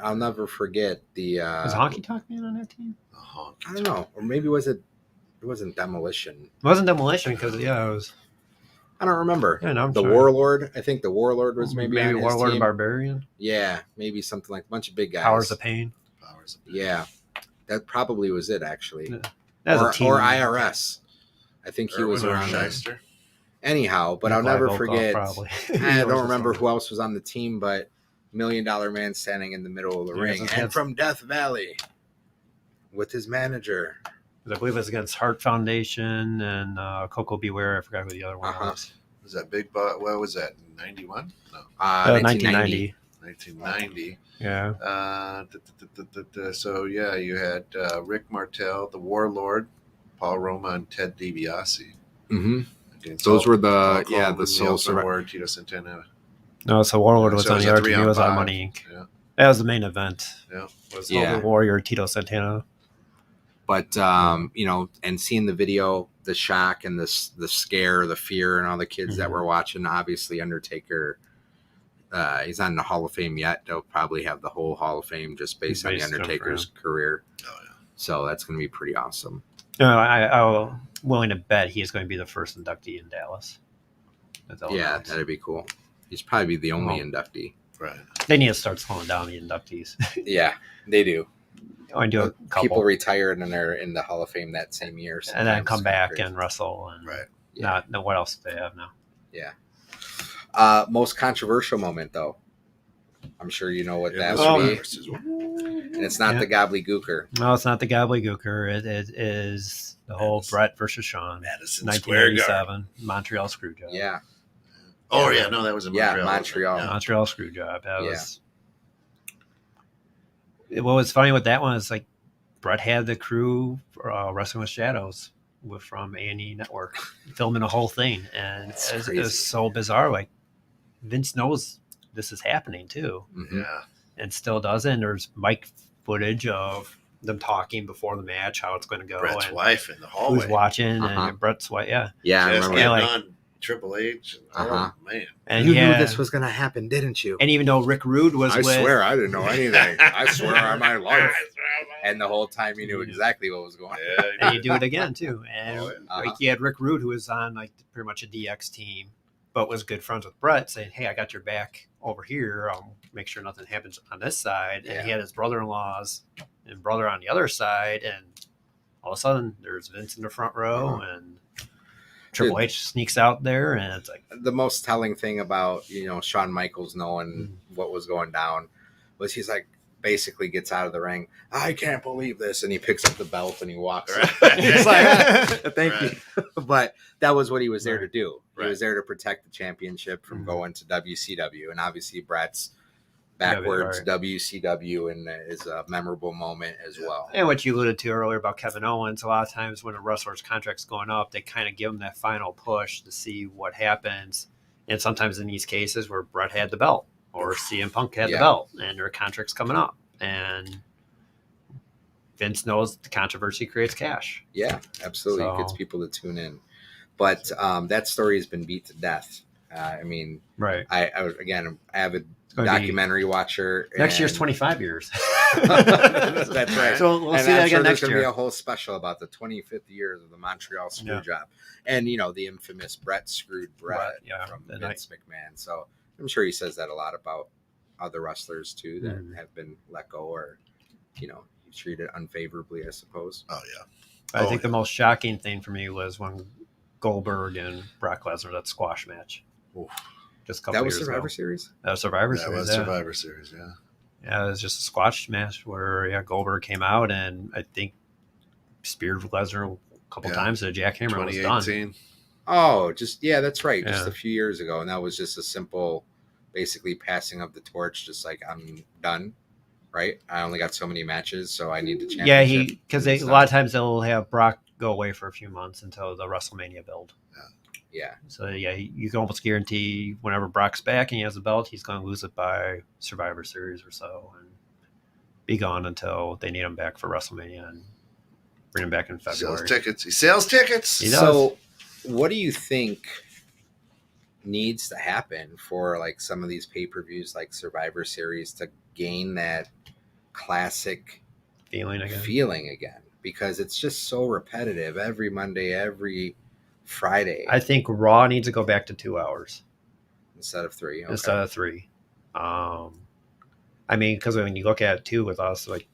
I'll never forget the. Was Honky Tonk Man on that team? I don't know, or maybe was it? It wasn't Demolition. It wasn't Demolition because it was. I don't remember. Yeah, no, the Warlord. I think the Warlord was maybe on his Warlord team. and Barbarian. Yeah, maybe something like a bunch of big guys. Powers of Pain. Yeah, that probably was it actually. Yeah. That was a team. Or IRS. I think he was around there. Anyhow, but I'll never forget. I don't remember who else was on the team, but $1 Million Man standing in the middle of the ring, and from Death Valley with his manager. I believe it was against Heart Foundation and Coco Beware. I forgot who the other one was. Was that Big What was that? 91? No. 1990. 1990. Yeah. So yeah, you had Rick Martel, the Warlord, Paul Roma, and Ted DiBiase. Mm-hmm. Those were the Soul Survivor. Tito Santana. No, so Warlord was on the arc. He was on Money Inc. Yeah. That was the main event. Yeah. Was the Warrior Tito Santana. But and seeing the video, the shock and the scare, the fear, and all the kids that were watching. Obviously, Undertaker, he's not in the Hall of Fame yet. They'll probably have the whole Hall of Fame just based on the Undertaker's career. Oh yeah. So that's going to be pretty awesome. I'm willing to bet he is going to be the first inductee in Dallas. Yeah, that'd be cool. He's probably the only inductee. Right. They need to start slowing down the inductees. Yeah, they do. Or do a couple. People retire and then they're in the Hall of Fame that same year. And then come back crazy. and wrestle. And Right. not know what else they have now. Yeah. Most controversial moment, though. I'm sure you know what that Oh. would be. And it's not the gobbledygooker. No, it's not the gobbledygooker. It is the whole Brett versus Sean. Madison Square Garden. 1987 Montreal Screwjob. Yeah. Oh, yeah. No, that was in Montreal. Yeah, Montreal. Yeah. Montreal Screwjob. That was. What was funny with that one is like Brett had the crew Wrestling with Shadows from A&E Network filming the whole thing, and it was so bizarre. Like Vince knows this is happening too, Yeah. and still doesn't. There's mic footage of them talking before the match, how it's going to go, Brett's and wife in the hallway. who's watching, and Brett's wife. Yeah, Yeah, I Just remember. getting like- on Triple H. And, Uh-huh. Oh, man. and You yeah, knew this was going to happen, didn't you? and even though Rick Rude was I with, swear I didn't know anything. I swear on my life. And the whole time you knew exactly what was going on. Yeah, and you do it again too. And Oh, yeah. like you had Rick Rude, who was on like pretty much a DX team, but was good friends with Brett, saying, "Hey, I got your back over here. I'll make sure nothing happens on this side." And he had his brother-in-laws and brother on the other side, and all of a sudden there's Vince in the front row, and Triple H sneaks out there, and it's like The most telling thing about, Shawn Michaels knowing what was going down was he's like, basically gets out of the ring. I can't believe this. And he picks up the belt and he walks. Right. He's like, thank Right. you. But that was what he was there to do. He Right. was there to protect the championship from going to WCW. And obviously Brett's backwards WCW and is a memorable moment as well. And what you alluded to earlier about Kevin Owens, a lot of times when a wrestler's contract's going up, they kind of give them that final push to see what happens. And sometimes in these cases where Brett had the belt or CM Punk had the belt and their contract's coming up. And Vince knows the controversy creates cash. Yeah, absolutely. So- It gets people to tune in. But that story has been beat to death. I mean, Right. I was, again, an avid gonna be- documentary watcher. Next year's and- 25 years. That's right. So we'll And see I'm that sure again there's next going to be year. a whole special about the 25th years of the Montreal Screwjob, and the infamous Brett screwed Brett Right, yeah. from The Vince McMahon. So I'm sure he says that a lot about other wrestlers too that have been let go or treated unfavorably, I suppose. Oh, yeah. I think the most shocking thing for me was when Goldberg and Brock Lesnar, that squash match. Oof. Just a couple That was years Survivor ago. Series. That was Survivor That Series. was yeah. Survivor Series, yeah. Yeah, it was just a squash match where Goldberg came out and I think speared Lesnar a couple times. The jackhammer was done. 2018. Oh, that's right. Just Yeah. a few years ago, and that was just a simple, basically passing of the torch. Just like I'm done. Right, I only got so many matches, so I need the championship. Yeah, because a lot of times they'll have Brock go away for a few months until the WrestleMania build. Yeah. So you can almost guarantee whenever Brock's back and he has a belt, he's going to lose it by Survivor Series or so and be gone until they need him back for WrestleMania and bring him back in February. Sells tickets. He sells tickets. He does. So, what do you think needs to happen for like some of these pay-per-views, like Survivor Series, to gain that classic feeling again? Because it's just so repetitive every Monday, every Friday. I think Raw needs to go back to 2 hours instead of 3. Okay. instead of 3. I mean, because when you look at it too with us, like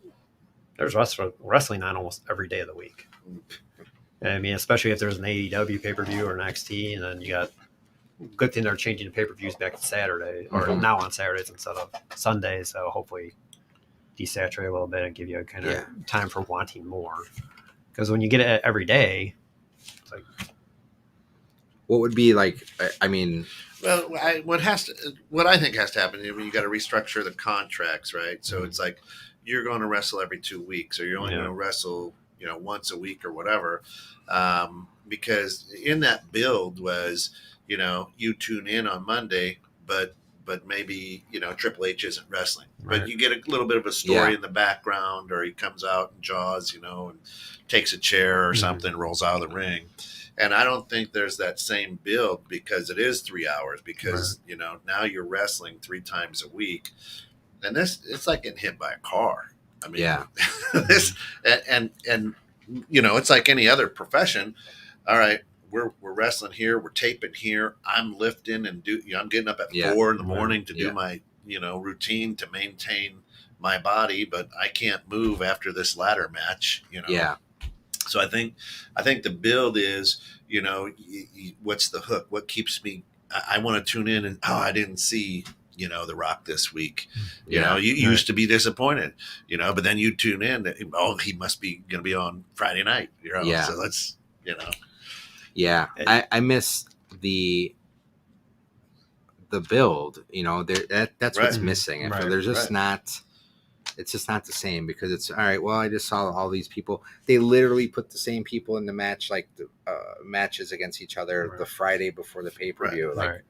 there's wrestling on almost every day of the week. I mean, especially if there's an AEW pay-per-view or an NXT, and then you got good thing they're changing the pay-per-views back to Saturday or now on Saturdays instead of Sundays. So hopefully desaturate a little bit and give you a kind of time for wanting more. Because when you get it every day, it's like, what would be like? I mean, Well, what I think has to happen, I mean, you got to restructure the contracts, right? So it's like you're going to wrestle every 2 weeks, or you're only going to wrestle, once a week or whatever. Because in that build was, you tune in on Monday, but maybe Triple H isn't wrestling, but you get a little bit of a story in the background, or he comes out and jaws, and takes a chair or something, rolls out of the ring. And I don't think there's that same build because it is 3 hours. Because now you're wrestling 3 times a week, and it's like getting hit by a car. I mean, this and it's like any other profession. All right, we're wrestling here, we're taping here. I'm lifting and I'm getting up at 4 in the morning to do my routine to maintain my body, but I can't move after this ladder match. Yeah. So I think the build is, what's the hook? What keeps me? I want to tune in and I didn't see The Rock this week. Yeah. You used to be disappointed, but then you tune in. He must be going to be on Friday night. Yeah. So let's Yeah, I miss the build. That's what's Right. missing. Right. They're just not. It's just not the same because it's all right. Well, I just saw all these people. They literally put the same people in the match, like the matches against each other the Friday before the pay-per-view. Right.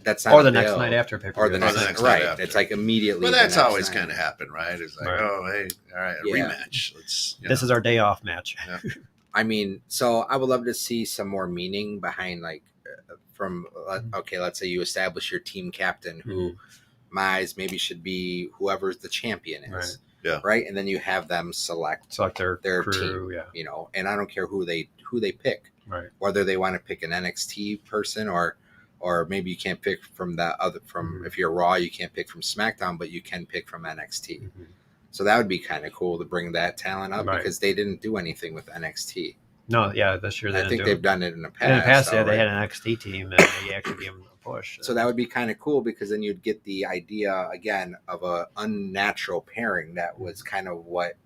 That's not Or a the next build. night after pay per Or view. the next next night, night right? after. It's like immediately. Well, the that's next always night. kind of happened, right? It's like, Right. hey, all right, a Yeah. rematch. Let's. This is our day off match. I mean, so I would love to see some more meaning behind, like, let's say you establish your team captain, who my eyes maybe should be whoever the champion is, Right. Yeah. right, and then you have them select their crew, team. and I don't care who they pick, Right. whether they want to pick an NXT person or maybe you can't pick from if you're Raw, you can't pick from SmackDown, but you can pick from NXT. Mm-hmm. So that would be kind of cool to bring that talent up Right. because they didn't do anything with NXT. No, yeah, this year I think they've done it in the past. In the past, though, they right? had an NXT team and they actually gave them a push. So that would be kind of cool because then you'd get the idea again of a unnatural pairing that was kind of it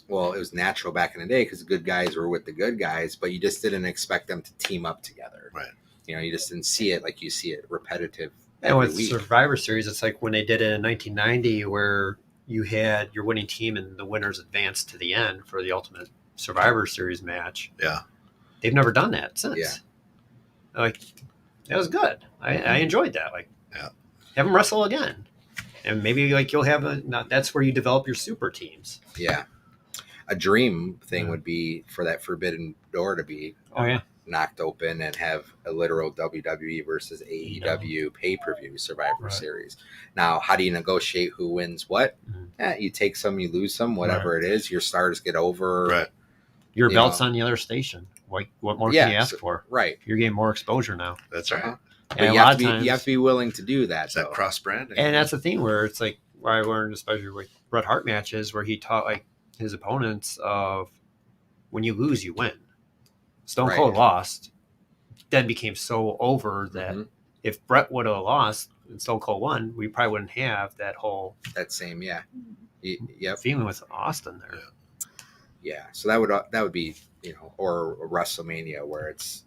was natural back in the day because the good guys were with the good guys, but you just didn't expect them to team up together. Right. You just didn't see it like you see it repetitive. And with week. Survivor Series, it's like when they did it in 1990 where you had your winning team and the winners advanced to the end for the Ultimate Survivor Series match. Yeah. They've never done that since. Yeah. Like, that was good. I enjoyed that. Like, Yeah. Have them wrestle again. And maybe like you'll have that's where you develop your super teams. Yeah. A dream thing would be for that Forbidden Door to be knocked open and have a literal WWE versus AEW pay-per-view Survivor Series. Now, how do you negotiate who wins what? You take some, you lose some, whatever it is. Your stars get over. Right. Your belt's on the other station. What more can you ask for? Right. You're getting more exposure now. That's right. But you have to be willing to do that. It's that cross branding. And that's the thing where it's like where I learned, especially with Bret Hart matches, where he taught like his opponents of when you lose, you win. Stone Cold lost, then became so over that if Bret would have lost and Stone Cold won, we probably wouldn't have that same feeling with Austin there. Yeah. So that would be or a WrestleMania where it's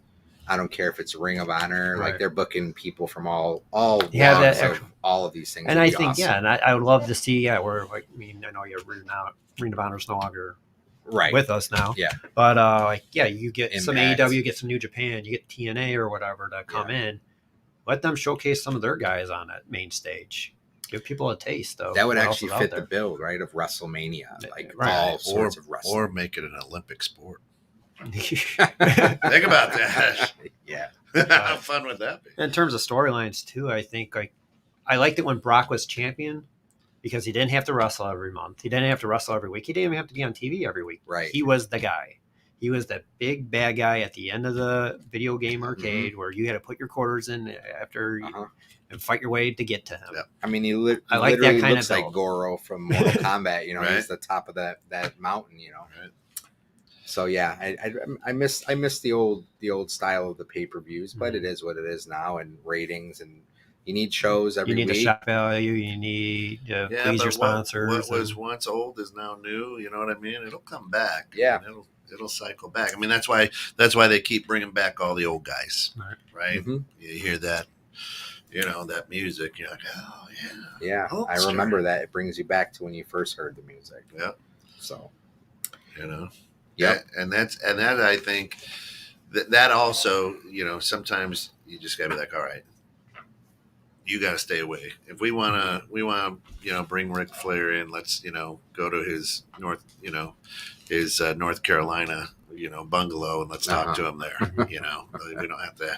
I don't care if it's Ring of Honor, like they're booking people from all all of these things. And I think awesome. And I would love to see where like I know Ring of Honor's no longer with us now. Yeah. But you get Impact. some AEW, you get some New Japan, you get TNA or whatever to come in. Let them showcase some of their guys on that main stage. Give people a taste of that would actually fit the build, right? Of WrestleMania, like all sorts of wrestling, or make it an Olympic sport. Think about that. Yeah. How fun would that be? In terms of storylines too, I think I liked it when Brock was champion because he didn't have to wrestle every month. He didn't have to wrestle every week. He didn't even have to be on TV every week. Right. He was the guy. He was that big bad guy at the end of the video game arcade where you had to put your quarters in after and fight your way to get to him. Yep. I mean, he literally looks like Goro from Mortal Kombat. He's the top of that mountain. Right. So yeah, I miss the old style of the pay-per-views, but it is what it is now, and ratings, and you need shows every week. You need the shop value. You need to please your sponsors. What was once old is now new. You know what I mean? It'll come back. Yeah. It'll cycle back. I mean, that's why they keep bringing back all the old guys, right? Mm-hmm. You hear that, that music. You're like, oh yeah, yeah. I remember that. It brings you back to when you first heard the music. Yeah. So, yeah, and that I think that also, sometimes you just gotta be like, all right, you got to stay away. If we want to, bring Ric Flair in, let's, go to his North Carolina, bungalow, and let's talk to him there. We don't have to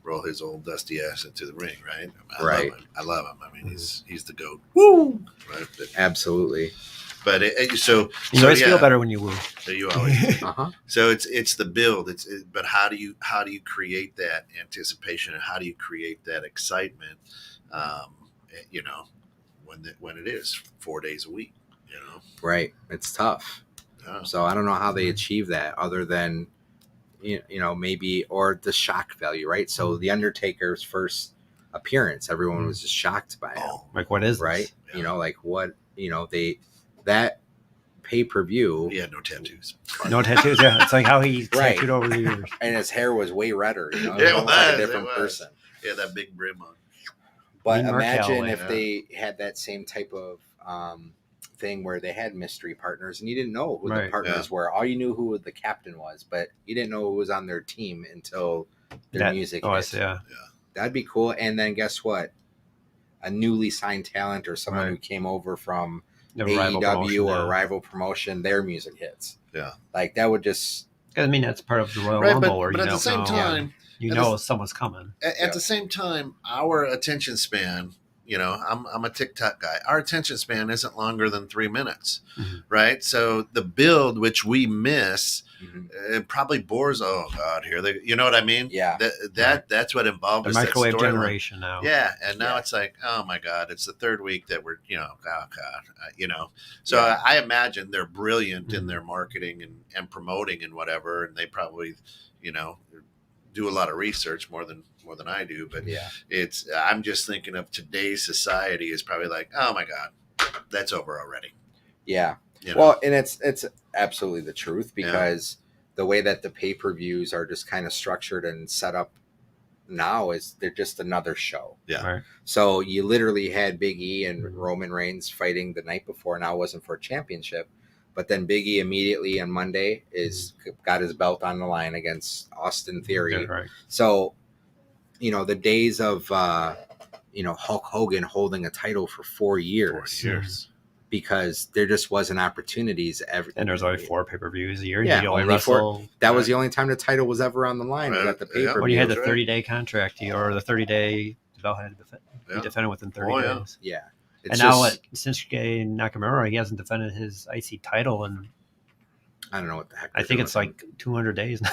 roll his old dusty ass into the ring, right? I love him. I mean, he's the GOAT. Woo! Right? Absolutely. But you always feel better when you woo. You always. So it's the build. But how do you create that anticipation and how do you create that excitement? you know, when it is 4 days a week, you know. Right. It's tough. Yeah. So I don't know how they achieve that other than, you know, maybe, or the shock value, right? So the Undertaker's first appearance, everyone was just shocked by it. Oh, Like, what is right? this? Yeah. You know, like what, you know, that pay-per-view, he had no tattoos. No tattoos. Yeah, it's like how he Right. tattooed over the years. and his hair was way redder, you know, It it was like was, a different it was. person. Yeah, that big brim on. But Dean imagine Markel, if yeah. they had that same type of thing where they had mystery partners and you didn't know who the Right. partners were. All you knew who the captain was, but you didn't know who was on their team until their music hit. Yeah. That'd be cool. And then guess what? A newly signed talent or someone Right. who came over from The rival promotion, AEW or a yeah. rival promotion, their music hits. Yeah. Like that would just I mean, that's part of the Royal Right, Rumble, where but you at the don't same know, time, you at know the- someone's coming. At Yeah. the same time, our attention span, you know, I'm a TikTok guy. Our attention span isn't longer than 3 minutes, Mhm. right? So the build, which we miss, Mhm. it probably bores. Oh God, here they. You know what I mean? Yeah. That's what involved The us. that microwave storyline. generation now. Yeah, and now Yeah. it's like, oh my God, it's the third week that we're, you know, oh God, you know. So Yeah. I imagine they're brilliant in Mhm. their marketing and promoting and whatever, and they probably, you know, do a lot of research more than I do. But Yeah. I'm just thinking of today's society is probably like, oh my God, that's over already. Yeah. You know? Well, and it's absolutely the truth because the way that the pay-per-views are just kind of structured and set up now is they're just another show. Yeah. Right. So you literally had Big E and Roman Reigns fighting the night before. Now it wasn't for a championship, but then Big E immediately on Monday got his belt on the line against Austin Theory. Yeah, right. So, you know, the days of you know, Hulk Hogan holding a title for 4 years. 4 years. Because there just wasn't opportunities And there's only 4 pay-per-views a year. Yeah, You only only wrestle. That was the only time the title was ever on the line. Was at the Yeah. pay-per-view. When you had the That's right. 30-day contract, or the 30-day, the belt had to be Yeah. defended within 30 Oh, yeah. days. Yeah. And now, Shinsuke Nakamura, he hasn't defended his IC title, and I don't know what the heck. I they're think doing it's with him. like 200 days now.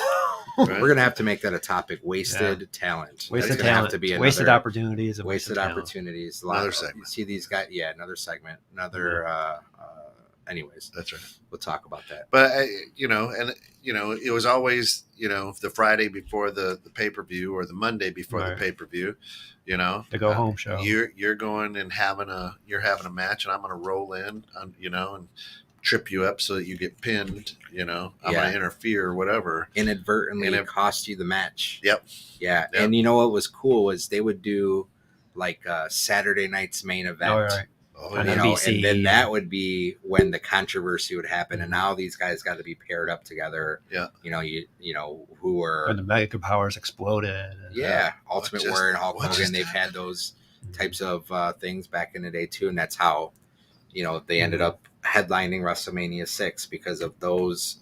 Right. We're gonna have to make that a topic. Wasted talent. Wasted That's gonna have talent. to be Wasted another- opportunities. And Wasted talent. opportunities. Another segment. You see these guys. Yeah, another segment. Another. Anyways, That's right. we'll talk about that. But you know, and you know, it was always, you know, the Friday before the pay-per-view or the Monday before the Right. pay-per-view, you know, The go home show. you're going and having a match, and I'm going to roll in, you know, and trip you up so that you get pinned, you know, I'm Yeah. going to interfere or whatever. Inadvertently And it- cost you the match. Yep. Yeah, Yep. and you know what was cool was they would do like Saturday night's main event. Oh, right. Oh, And You yeah. know, NBC. and then that would be when the controversy would happen, and now these guys got to be paired up together. Yeah. You know who were When the Mega Powers exploded. And, yeah, Ultimate just- Warrior and Hulk what Hogan. just They've had happened? those types of things back in the day too, and that's how you know they ended up headlining WrestleMania 6 because of those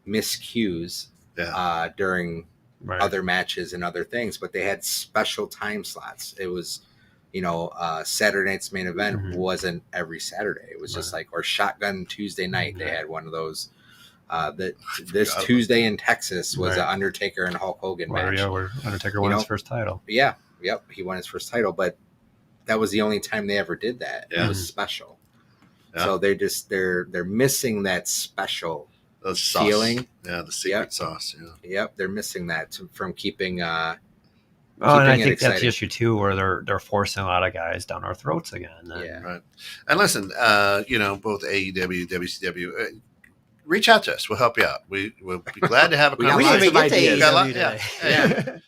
miscues Yeah. during Right. other matches and other things. But they had special time slots. It was. You know, Saturday night's main event Mhm. wasn't every Saturday. It was just like, or Shotgun Tuesday night. They had one of those. This forgot about Tuesday in Texas was Right. an Undertaker and Hulk Hogan match. Where Undertaker won You his know, first title. Yeah, yep. He won his first title, but that was the only time they ever did that. Yeah. It was special. Yeah. So they're missing that special The sauce. feeling. Yeah, the secret Yep. sauce. Yeah. Yep, they're missing that from keeping. Oh, and I keeping it think that's the exciting. issue too, where they're forcing a lot of guys down our throats again. And Yeah. Right. And listen, you know, both AEW, WCW, reach out to us. We'll help you out. We'll be glad to have a We got conversation. lots of ideas. Got a lot- today. yeah.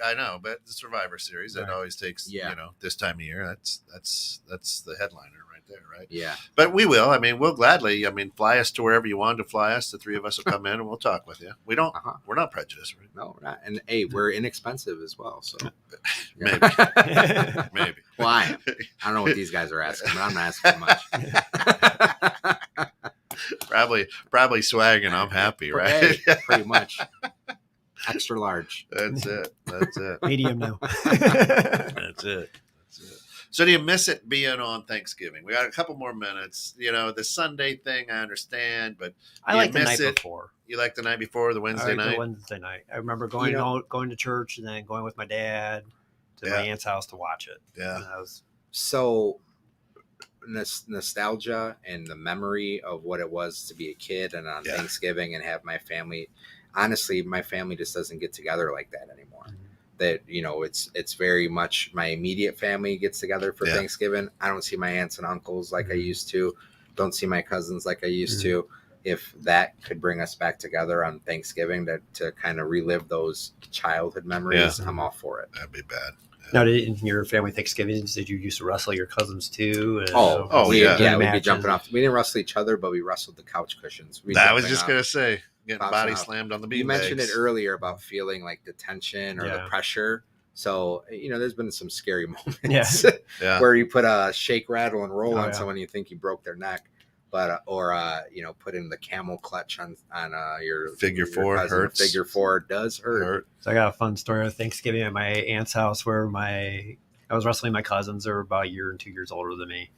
I know, but the Survivor Series, that Right. always takes, Yeah. you know, this time of year. That's the headliner right there, right? Yeah, But we will. I mean, we'll gladly. I mean, fly us to wherever you want to fly us. The three of us will come in and we'll talk with you. We don't. Uh-huh. We're not prejudiced. Right? no, we're not. And hey, we're inexpensive as well. So Maybe. Maybe. Well, I am. I don't know what these guys are asking, but I'm not asking much. Probably swagging. I'm happy, right? Hey, pretty much. Extra large. That's it. That's it. Medium now. That's it. So do you miss it being on Thanksgiving? We got a couple more minutes. You know, the Sunday thing, I understand, but I you like the miss night it. before. You like the night before, the I Wednesday like the night? Wednesday night. I remember going You know- going to church and then going with my dad to my Yeah. aunt's house to watch it. Yeah. And that was So nostalgia and the memory of what it was to be a kid and on Thanksgiving and have my family. Honestly, my family just doesn't get together like that anymore. That, you know, it's very much my immediate family gets together for Thanksgiving. I don't see my aunts and uncles like I used to. Don't see my cousins like I used to. If that could bring us back together on Thanksgiving to kind of relive those childhood memories, I'm all for it. That'd be bad. Now, in your family Thanksgivings, did you used to wrestle your cousins too? And, yeah. We'd be jumping off. We didn't wrestle each other, but we wrestled the couch cushions. I was just gonna say, getting body slammed on the beanbags. You mentioned it earlier about feeling like the tension or the pressure. So, you know, there's been some scary moments where you put a shake, rattle, and roll on someone, you think you broke their neck. But you know, putting the camel clutch on your figure four hurts. Figure four does hurt. So I got a fun story of Thanksgiving at my aunt's house where I was wrestling my cousins. They were about a year and 2 years older than me,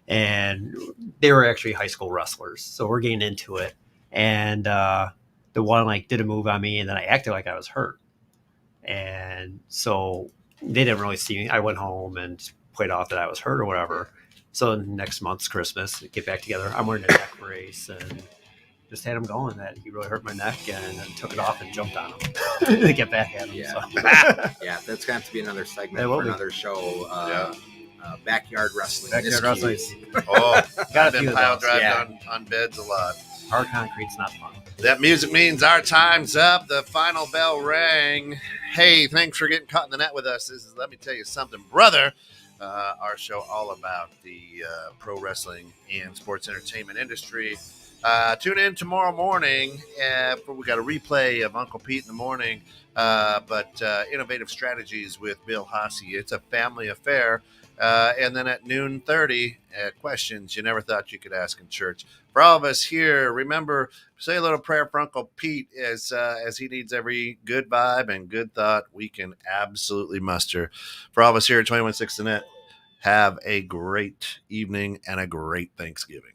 and they were actually high school wrestlers. So we're getting into it, and the one like did a move on me, and then I acted like I was hurt, and so they didn't really see me. I went home and played off that I was hurt or whatever. So next month's Christmas, get back together. I'm wearing a neck brace and just had him going that he really hurt my neck and then took it off and jumped on him to get back at him. Yeah, so. Yeah, that's going to have to be another segment for another show. Backyard wrestling. Backyard wrestling. I've been pile driving on beds a lot. Hard concrete's not fun. That music means our time's up. The final bell rang. Hey, thanks for getting caught in the net with us. This is Let Me Tell You Something, Brother. Our show all about the pro wrestling and sports entertainment industry. Tune in tomorrow morning. We got a replay of Uncle Pete in the morning, but innovative strategies with Bill Hasse. It's a family affair. And then at 12:30, questions you never thought you could ask in church. For all of us here, remember, say a little prayer for Uncle Pete as he needs every good vibe and good thought we can absolutely muster. For all of us here at 216 The Net, have a great evening and a great Thanksgiving.